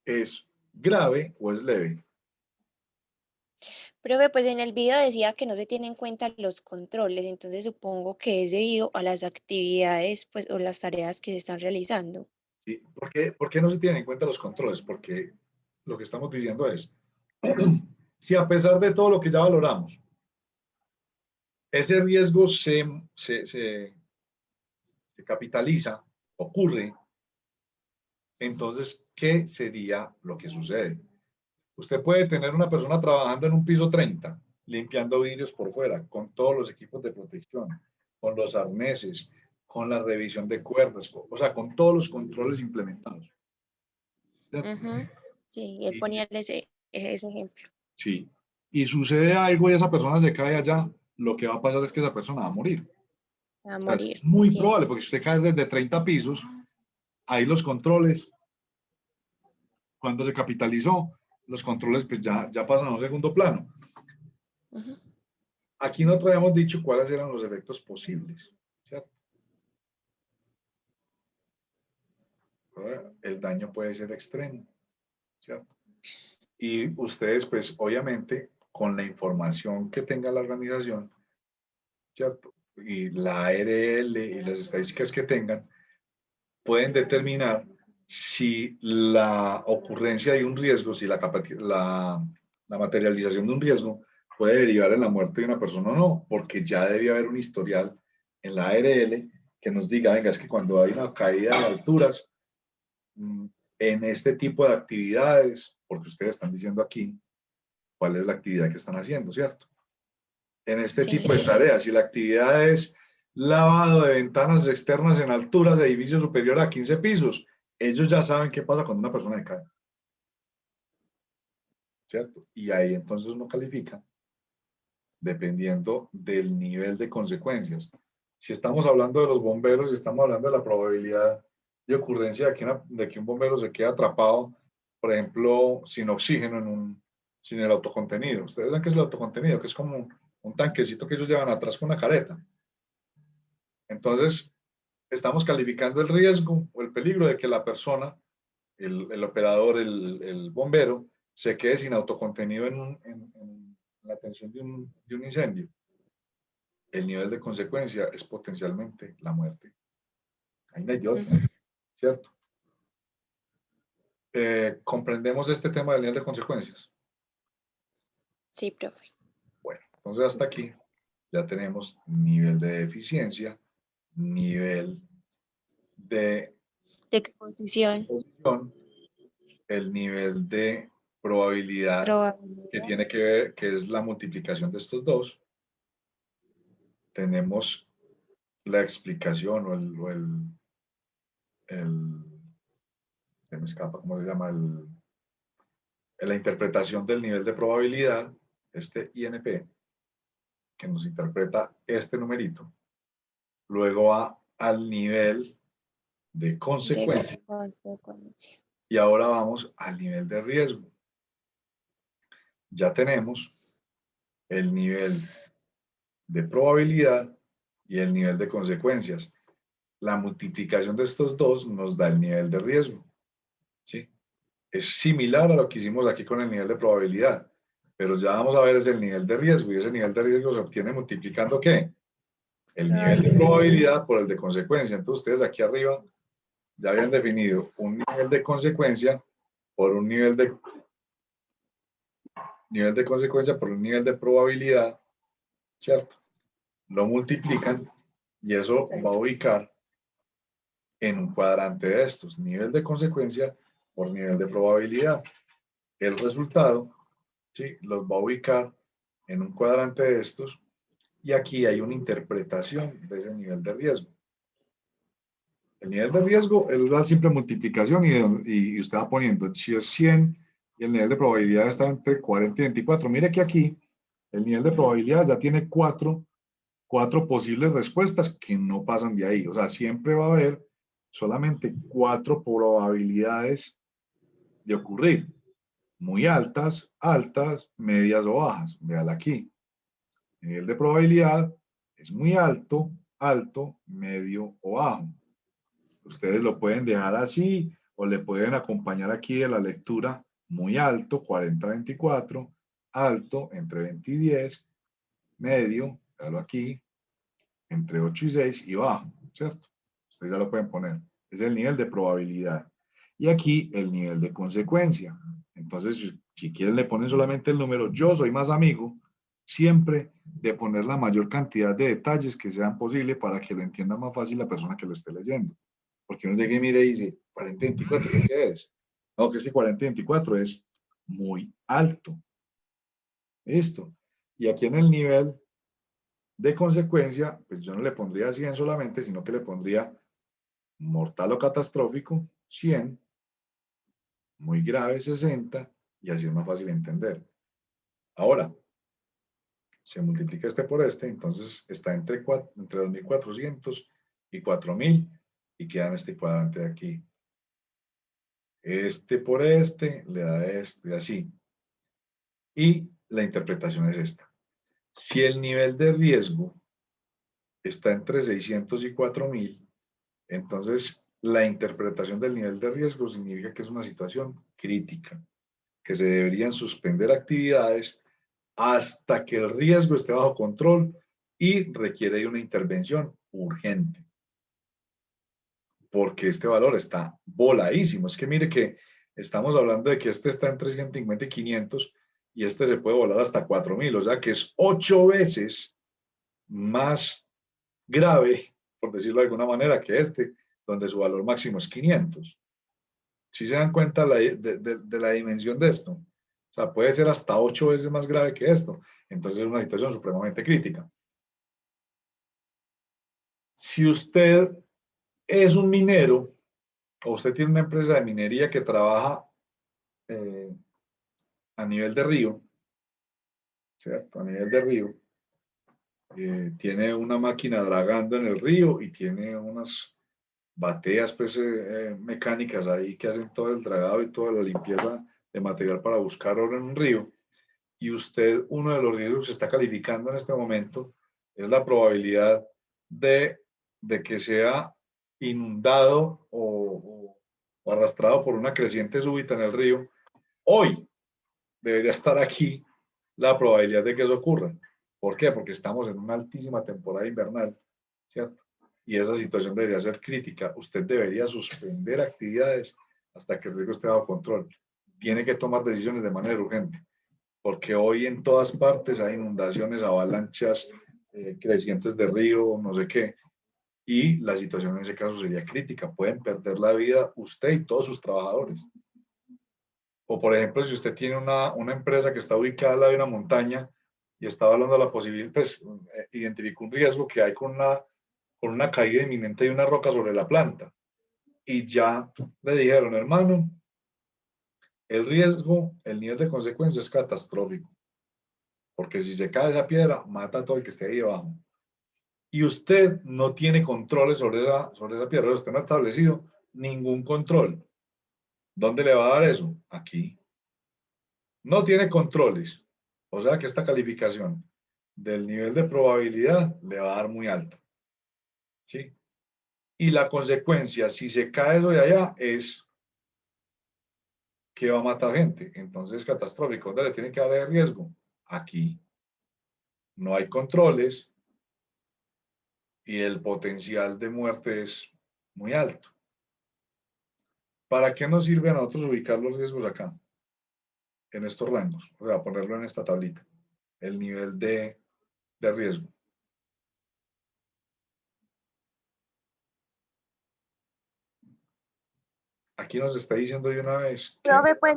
es grave o es leve? Profe, pues en el video decía que no se tienen en cuenta los controles, entonces supongo que es debido a las actividades, pues, o las tareas que se están realizando. ¿Sí? ¿Por qué no se tienen en cuenta los controles? Porque lo que estamos diciendo es, si a pesar de todo lo que ya valoramos, ese riesgo se capitaliza, ocurre, entonces, ¿qué sería lo que sucede? Usted puede tener una persona trabajando en un piso 30, limpiando vidrios por fuera, con todos los equipos de protección, con los arneses, con la revisión de cuerdas, o sea, con todos los controles implementados. Ujú. Sí, él Y, ponía ese ejemplo. sí, y sucede algo y esa persona se cae allá, lo que va a pasar es que esa persona va a morir. A O sea, es morir, muy sí. probable, porque si usted cae desde 30 pisos, ahí los controles, cuando se capitalizó, los controles pues ya pasan a un segundo plano. Ujú. Aquí nosotros habíamos dicho cuáles eran los efectos posibles, ¿cierto? El daño puede ser extremo, ¿cierto? Y ustedes, pues, obviamente, con la información que tenga la organización, ¿cierto? Y la ARL y las estadísticas que tengan, pueden determinar si la ocurrencia de un riesgo, si la materialización de un riesgo puede derivar en la muerte de una persona o no, porque ya debe haber un historial en la ARL que nos diga, venga, es que cuando hay una caída de alturas, en este tipo de actividades, porque ustedes están diciendo aquí cuál es la actividad que están haciendo, ¿cierto? En este Sí. tipo de tareas, si la actividad es lavado de ventanas externas en alturas de edificios superiores a 15 pisos, ellos ya saben qué pasa cuando una persona cae, ¿cierto? Y ahí entonces uno califica dependiendo del nivel de consecuencias. Si estamos hablando de los bomberos y estamos hablando de la probabilidad de ocurrencia de que un bombero se quede atrapado, por ejemplo, sin oxígeno, sin el autocontenido. Ustedes ven que es el autocontenido, que es como un tanquecito que ellos llevan atrás con una careta. Entonces, estamos calificando el riesgo o el peligro de que la persona, el operador, el bombero, se quede sin autocontenido en la atención de un incendio. El nivel de consecuencia es potencialmente la muerte. Ahí no hay de otra, ¿cierto? ¿Comprendemos este tema del nivel de consecuencias? Sí, profe. Bueno, entonces hasta aquí ya tenemos nivel de eficiencia, nivel de De exposición, exposición, el nivel de probabilidad que probabilidad. tiene que ver, que es la multiplicación de estos dos. Tenemos la explicación se me escapa, ¿cómo se llama? La interpretación del nivel de probabilidad, este INP, que nos interpreta este numerito. Luego va al nivel de consecuencia. De consecuencia. Y ahora vamos al nivel de riesgo. Ya tenemos el nivel de probabilidad y el nivel de consecuencias. La multiplicación de estos dos nos da el nivel de riesgo, ¿sí? Es similar a lo que hicimos aquí con el nivel de probabilidad, pero ya vamos a ver es el nivel de riesgo, y ese nivel de riesgo se obtiene multiplicando ¿qué? El nivel de probabilidad por el de consecuencia. Entonces ustedes aquí arriba ya habían definido un nivel de consecuencia por un nivel de consecuencia por un nivel de probabilidad, ¿cierto? Lo multiplican y eso va a ubicar en un cuadrante de estos, nivel de consecuencia por nivel de probabilidad. El resultado, ¿sí?, los va a ubicar en un cuadrante de estos y aquí hay una interpretación de ese nivel de riesgo. El nivel de riesgo es la simple multiplicación y usted va poniendo, si es 100 y el nivel de probabilidad está entre 40 y 24. Mire que aquí el nivel de probabilidad ya tiene cuatro posibles respuestas que no pasan de ahí. O sea, siempre va a haber solamente 4 probabilidades de ocurrir. Muy altas, altas, medias o bajas. Véala aquí. El nivel de probabilidad es muy alto, alto, medio o bajo. Ustedes lo pueden dejar así o le pueden acompañar aquí de la lectura muy alto, 40-24, alto, entre 20 y 10, medio, véalo aquí, entre 8 y 6 y bajo, ¿cierto? Ustedes ya lo pueden poner. Es el nivel de probabilidad. Y aquí el nivel de consecuencia. Entonces, si quieren le ponen solamente el número. Yo soy más amigo siempre de poner la mayor cantidad de detalles que sean posible para que lo entienda más fácil la persona que lo esté leyendo. Porque uno llega y mira y dice, 40-24, ¿qué es? No, que es que 40-24 es muy alto. Listo. Y aquí en el nivel de consecuencia, pues yo no le pondría 100 solamente, sino que le pondría mortal o catastrófico, 100, muy grave, 60, y así es más fácil de entender. Ahora, se multiplica este por este, entonces está entre 2.400 y 4.000, y queda en este cuadrante de aquí. Este por este le da este, y así. Y la interpretación es esta. Si el nivel de riesgo está entre 600 y 4.000, entonces la interpretación del nivel de riesgo significa que es una situación crítica, que se deberían suspender actividades hasta que el riesgo esté bajo control y requiere de una intervención urgente. Porque este valor está voladísimo. Es que mire que estamos hablando de que este está entre 150 y 500 y este se puede volar hasta 4.000, o sea que es 8 veces más grave, por decirlo de alguna manera, que este, donde su valor máximo es 500. ¿Sí se dan cuenta de la dimensión de esto? O sea, puede ser hasta 8 veces más grave que esto. Entonces es una situación supremamente crítica. Si usted es un minero o usted tiene una empresa de minería que trabaja a nivel de río, ¿cierto? A nivel de río, tiene una máquina dragando en el río y tiene unas bateas pues, mecánicas ahí que hacen todo el dragado y toda la limpieza de material para buscar oro en un río, y usted, uno de los riesgos que se está calificando en este momento es la probabilidad de que sea inundado o arrastrado por una creciente súbita en el río. Hoy debería estar aquí la probabilidad de que eso ocurra. ¿Por qué? Porque estamos en una altísima temporada invernal, ¿cierto? Y esa situación debería ser crítica. Usted debería suspender actividades hasta que el riesgo esté bajo control. Tiene que tomar decisiones de manera urgente, porque hoy en todas partes hay inundaciones, avalanchas, crecientes de río, no sé qué, y la situación en ese caso sería crítica. Pueden perder la vida usted y todos sus trabajadores. O por ejemplo, si usted tiene una empresa que está ubicada al lado de una montaña y está hablando de la posibilidad, pues identificó un riesgo que hay con una caída inminente de una roca sobre la planta. Y ya le dijeron, hermano, el riesgo, el nivel de consecuencia es catastrófico. Porque si se cae esa piedra, mata a todo el que esté ahí abajo. Y usted no tiene controles sobre esa piedra, usted no ha establecido ningún control. ¿Dónde le va a dar eso? Aquí. No tiene controles. O sea que esta calificación del nivel de probabilidad le va a dar muy alta. ¿Sí? Y la consecuencia, si se cae eso de allá, es que va a matar gente. Entonces es catastrófico. ¿Dónde le tiene que dar el riesgo? Aquí. No hay controles y el potencial de muerte es muy alto. ¿Para qué nos sirve a nosotros ubicar los riesgos acá? En estos rangos. O sea, ponerlo en esta tablita. El nivel de riesgo. aquí nos está diciendo de una vez que Profe, pues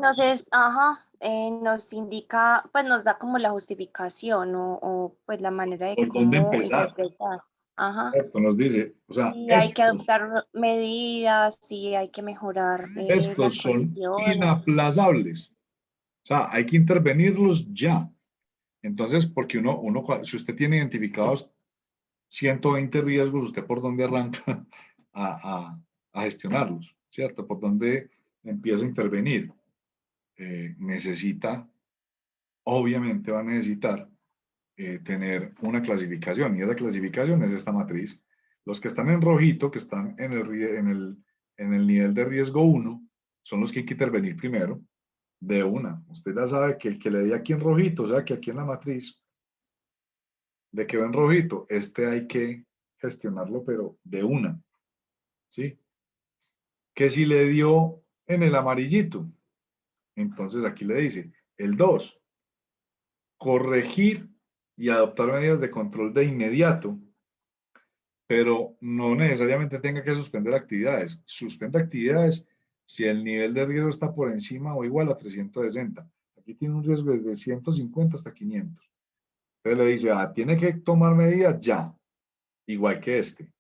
nos indica, pues nos da como la justificación o pues la manera de por dónde cómo empezar. interpretar. Ajá. ¿Cierto? Nos dice, o sea, Si hay que adoptar medidas, si hay que mejorar las estos son condiciones. inaplazables. O sea, hay que intervenirlos ya. Entonces, porque si usted tiene identificados 120 riesgos, ¿usted por dónde arranca a gestionarlos? ¿Cierto? ¿Por dónde empieza a intervenir? Obviamente va a necesitar tener una clasificación, y esa clasificación es esta matriz. Los que están en rojito, que están en el nivel de riesgo 1, son los que hay que intervenir primero, de una. Usted ya sabe que el que le di aquí en rojito, o sea que aquí en la matriz, de que va en rojito, hay que gestionarlo, pero de una, ¿sí? Que si le dio en el amarillito, entonces aquí le dice, el 2, corregir y adoptar medidas de control de inmediato, pero no necesariamente tenga que suspender actividades. Suspende actividades si el nivel de riesgo está por encima o igual a 360. Aquí tiene un riesgo desde 150 hasta 500. Entonces le dice, tiene que tomar medidas ya, igual que este.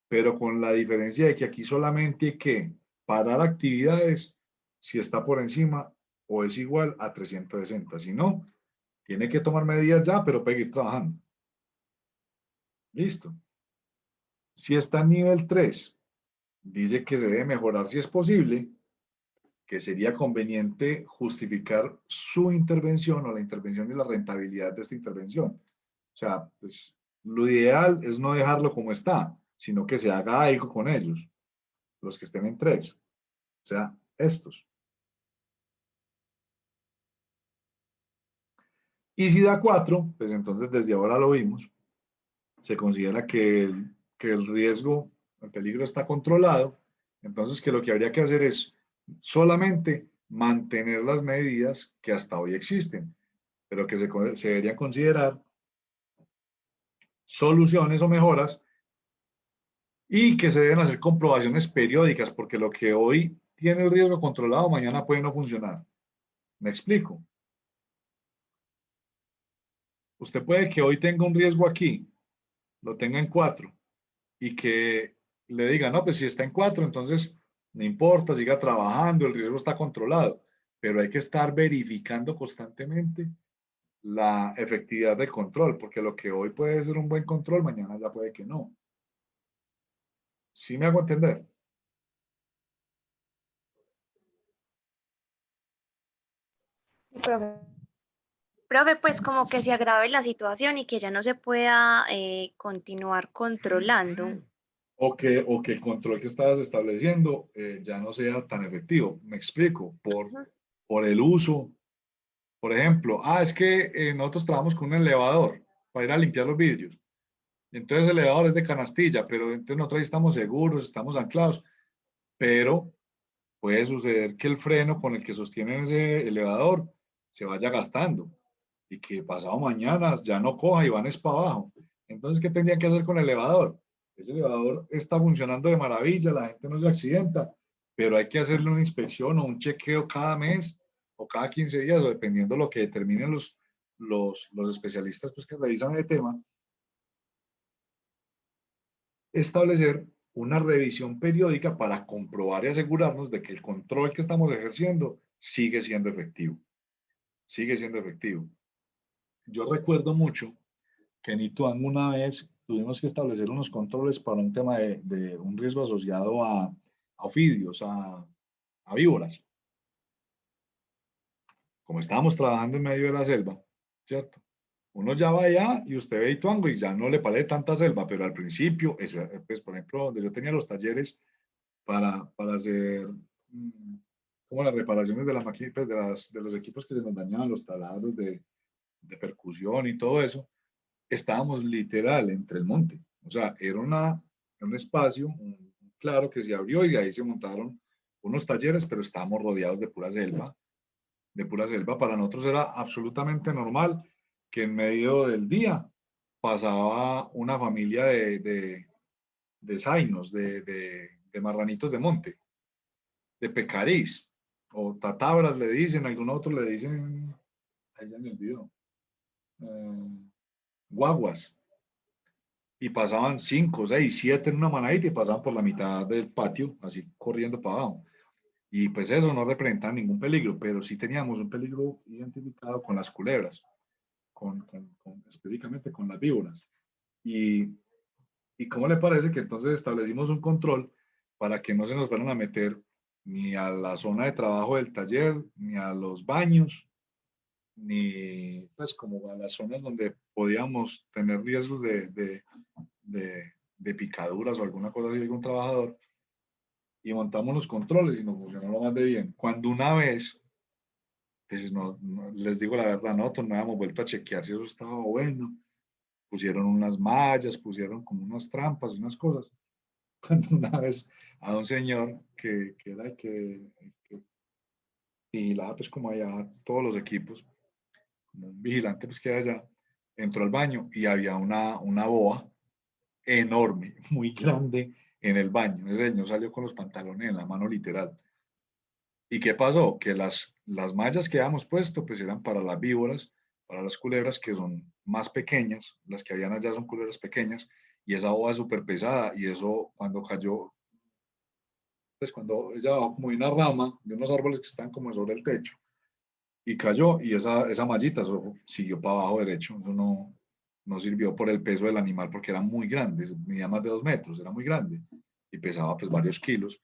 Pero con la diferencia de que aquí solamente hay que parar actividades si está por encima o es igual a 360. Si no, tiene que tomar medidas ya, pero seguir trabajando. Listo. Si está en nivel 3, dice que se debe mejorar si es posible, que sería conveniente justificar su intervención o la intervención y la rentabilidad de esta intervención. O sea, pues lo ideal es no dejarlo como está, sino que se haga algo con ellos, los que estén en 3. O sea, estos. Y si da 4, pues entonces desde ahora lo vimos, se considera que el riesgo, el peligro está controlado, entonces que lo que habría que hacer es solamente mantener las medidas que hasta hoy existen, pero que se deberían considerar soluciones o mejoras y que se deben hacer comprobaciones periódicas, porque lo que hoy tiene el riesgo controlado, mañana puede no funcionar. ¿Me explico? Usted puede que hoy tenga un riesgo aquí, lo tenga en 4, y que le diga, no, pues si está en 4, entonces no importa, siga trabajando, el riesgo está controlado, pero hay que estar verificando constantemente la efectividad del control, porque lo que hoy puede ser un buen control, mañana ya puede que no. ¿Sí me hago entender? Profe, pues como que se agrave la situación y que ya no se pueda continuar controlando. O que el control que estabas estableciendo ya no sea tan efectivo. Me explico, por el uso. Por ejemplo, es que nosotros trabajamos con un elevador para ir a limpiar los vidrios. Entonces el elevador es de canastilla, pero entonces nosotros ahí estamos seguros, estamos anclados, pero puede suceder que el freno con el que sostienen ese elevador se vaya gastando y que pasado mañana ya no coja y van es para abajo. Entonces, ¿qué tendrían que hacer con el elevador? Ese elevador está funcionando de maravilla, la gente no se accidenta, pero hay que hacerle una inspección o un chequeo cada mes o cada 15 días, o dependiendo de lo que determinen los especialistas pues, que revisan el tema, establecer una revisión periódica para comprobar y asegurarnos de que el control que estamos ejerciendo sigue siendo efectivo. Sigue siendo efectivo. Yo recuerdo mucho que en Ituango una vez tuvimos que establecer unos controles para un tema de un riesgo asociado a ofidios, a víboras. Como estábamos trabajando en medio de la selva, ¿cierto? Uno ya va allá y usted ve Ituango y ya no le parece tanta selva, pero al principio, eso, pues, por ejemplo, donde yo tenía los talleres para hacer como las reparaciones de, la pues, de los equipos que se nos dañaban, los taladros de percusión y todo eso, estábamos literal entre el monte. O sea, era un espacio claro que se abrió y ahí se montaron unos talleres, pero estábamos rodeados de pura selva, de pura selva. Para nosotros era absolutamente normal que en medio del día pasaba una familia de zainos, de marranitos de monte. de pecariz, o tatabras le dicen, algunos otros le dicen, ahí ya me olvidó, guaguas, y pasaban 5, 6, 7 en una manadita y pasaban por la mitad del patio, así corriendo para abajo. Y pues eso no representaba ningún peligro, pero sí teníamos un peligro identificado con las culebras, específicamente con las víboras. ¿Y cómo le parece que entonces establecimos un control para que no se nos fueran a meter ni a la zona de trabajo del taller, ni a los baños, ni pues como a las zonas donde podíamos tener riesgos de picaduras o alguna cosa así de algún trabajador? Y montamos los controles y nos funcionó lo más de bien. Cuando una vez, pues les digo la verdad, nosotros no habíamos vuelto a chequear si eso estaba bueno. Pusieron unas mallas, pusieron como unas trampas, unas cosas. Cuando una vez a un señor que era el que vigilaba pues como allá todos los equipos, como un vigilante pues que hay allá, entró al baño y había una boa enorme, muy grande en el baño. Ese señor salió con los pantalones en la mano literal. ¿Y qué pasó? Que las mallas que habíamos puesto pues eran para las víboras, para las culebras que son más pequeñas, las que habían allá son culebras pequeñas, y esa boa es súper pesada, y eso cuando cayó, pues cuando ella bajó como de una rama, de unos árboles que están como sobre el techo, y cayó, y esa mallita eso siguió para abajo derecho, eso no sirvió por el peso del animal porque era muy grande, medía más de 2 metros, era muy grande, y pesaba pues varios kilos.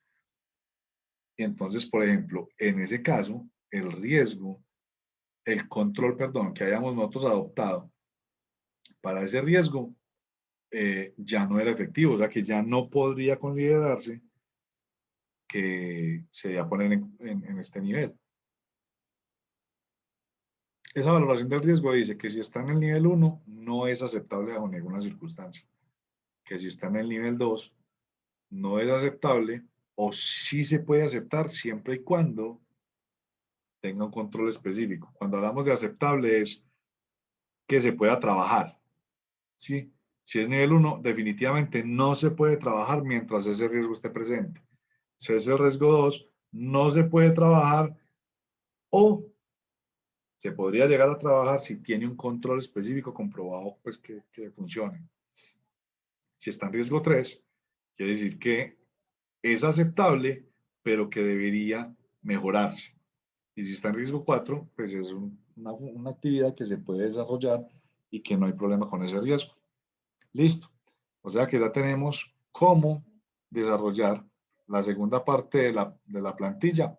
Y entonces, por ejemplo, en ese caso, el control, perdón, que hayamos nosotros adoptado para ese riesgo ya no era efectivo, o sea que ya no podría considerarse que se iba a poner en este nivel. Esa valoración del riesgo dice que si está en el nivel 1 no es aceptable bajo ninguna circunstancia, que si está en el nivel 2 no es aceptable o sí se puede aceptar siempre y cuando tenga un control específico. Cuando hablamos de aceptable es que se pueda trabajar, ¿sí? Si es nivel 1, definitivamente no se puede trabajar mientras ese riesgo esté presente. Si es el riesgo 2, no se puede trabajar o se podría llegar a trabajar si tiene un control específico comprobado pues, que funcione. Si está en riesgo 3, quiere decir que es aceptable, pero que debería mejorarse. Y si está en riesgo 4, pues es una actividad que se puede desarrollar y que no hay problema con ese riesgo. Listo. O sea que ya tenemos cómo desarrollar la segunda parte de la plantilla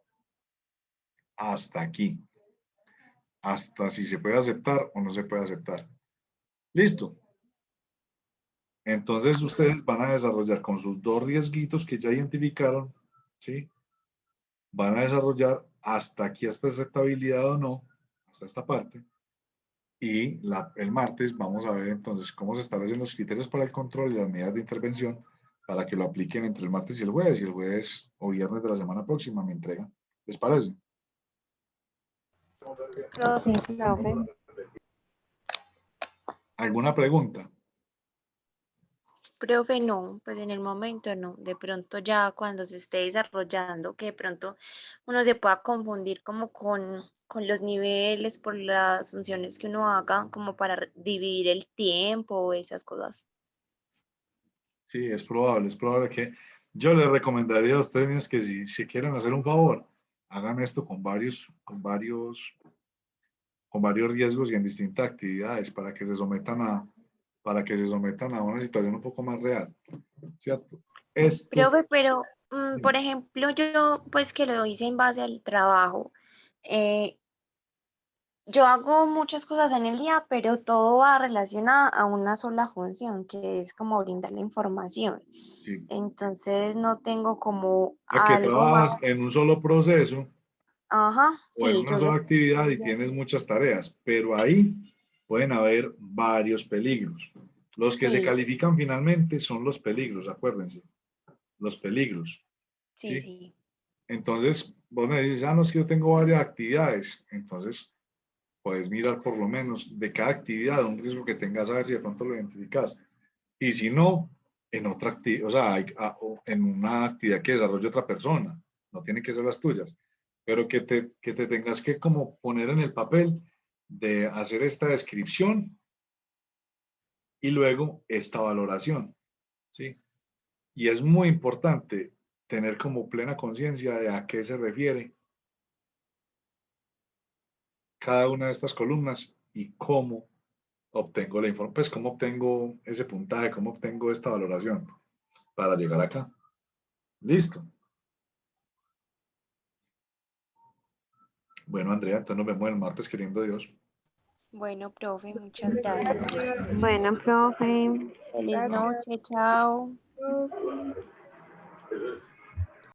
hasta aquí. Hasta si se puede aceptar o no se puede aceptar. Listo. Entonces ustedes van a desarrollar con sus 2 riesguitos que ya identificaron, ¿sí? Van a desarrollar hasta aquí, hasta aceptabilidad o no, hasta esta parte. Y el martes vamos a ver entonces cómo se establecen los criterios para el control y las medidas de intervención para que lo apliquen entre el martes y el jueves o viernes de la semana próxima me entregan. ¿Les parece? Sí, profe. ¿Alguna pregunta? Profe, no, pues en el momento no. De pronto ya cuando se esté desarrollando, que de pronto uno se pueda confundir como con los niveles por las funciones que uno haga, como para dividir el tiempo o esas cosas. Sí, es probable que yo les recomendaría a ustedes que si quieren hacer un favor, hagan esto con varios riesgos y en distintas actividades para que se sometan a una situación un poco más real, ¿cierto? Esto, Profe, pero, por ejemplo, yo pues que lo hice en base al trabajo, eh, yo hago muchas cosas en el día, pero todo va relacionado a una sola función, que es como brindar la información. sí, Entonces no tengo como a que algo más. trabajas en un solo proceso Ajá, o en sí, una yo lo sola que estoy actividad y diciendo. tienes muchas tareas, pero ahí pueden haber varios peligros. Los que se Sí, califican finalmente son los peligros, acuérdense, los peligros, sí, ¿sí? sí. Entonces, vos me dices, no, es que yo tengo varias actividades, entonces puedes mirar por lo menos de cada actividad un riesgo que tengas a ver si de pronto lo identificas. Y si no, en otra actividad, o sea, en una actividad que desarrolle otra persona. no tienen que ser las tuyas, pero que te tengas que como poner en el papel de hacer esta descripción y luego esta valoración, ¿sí? Y es muy importante tener como plena conciencia de a qué se refiere cada una de estas columnas y cómo obtengo la información, pues cómo obtengo ese puntaje, cómo obtengo esta valoración para llegar acá. Listo. Bueno, Andrea, entonces nos vemos el martes, queriendo Dios. Bueno, profe, muchas gracias. Bueno, profe. Feliz Gracias. noche, chao.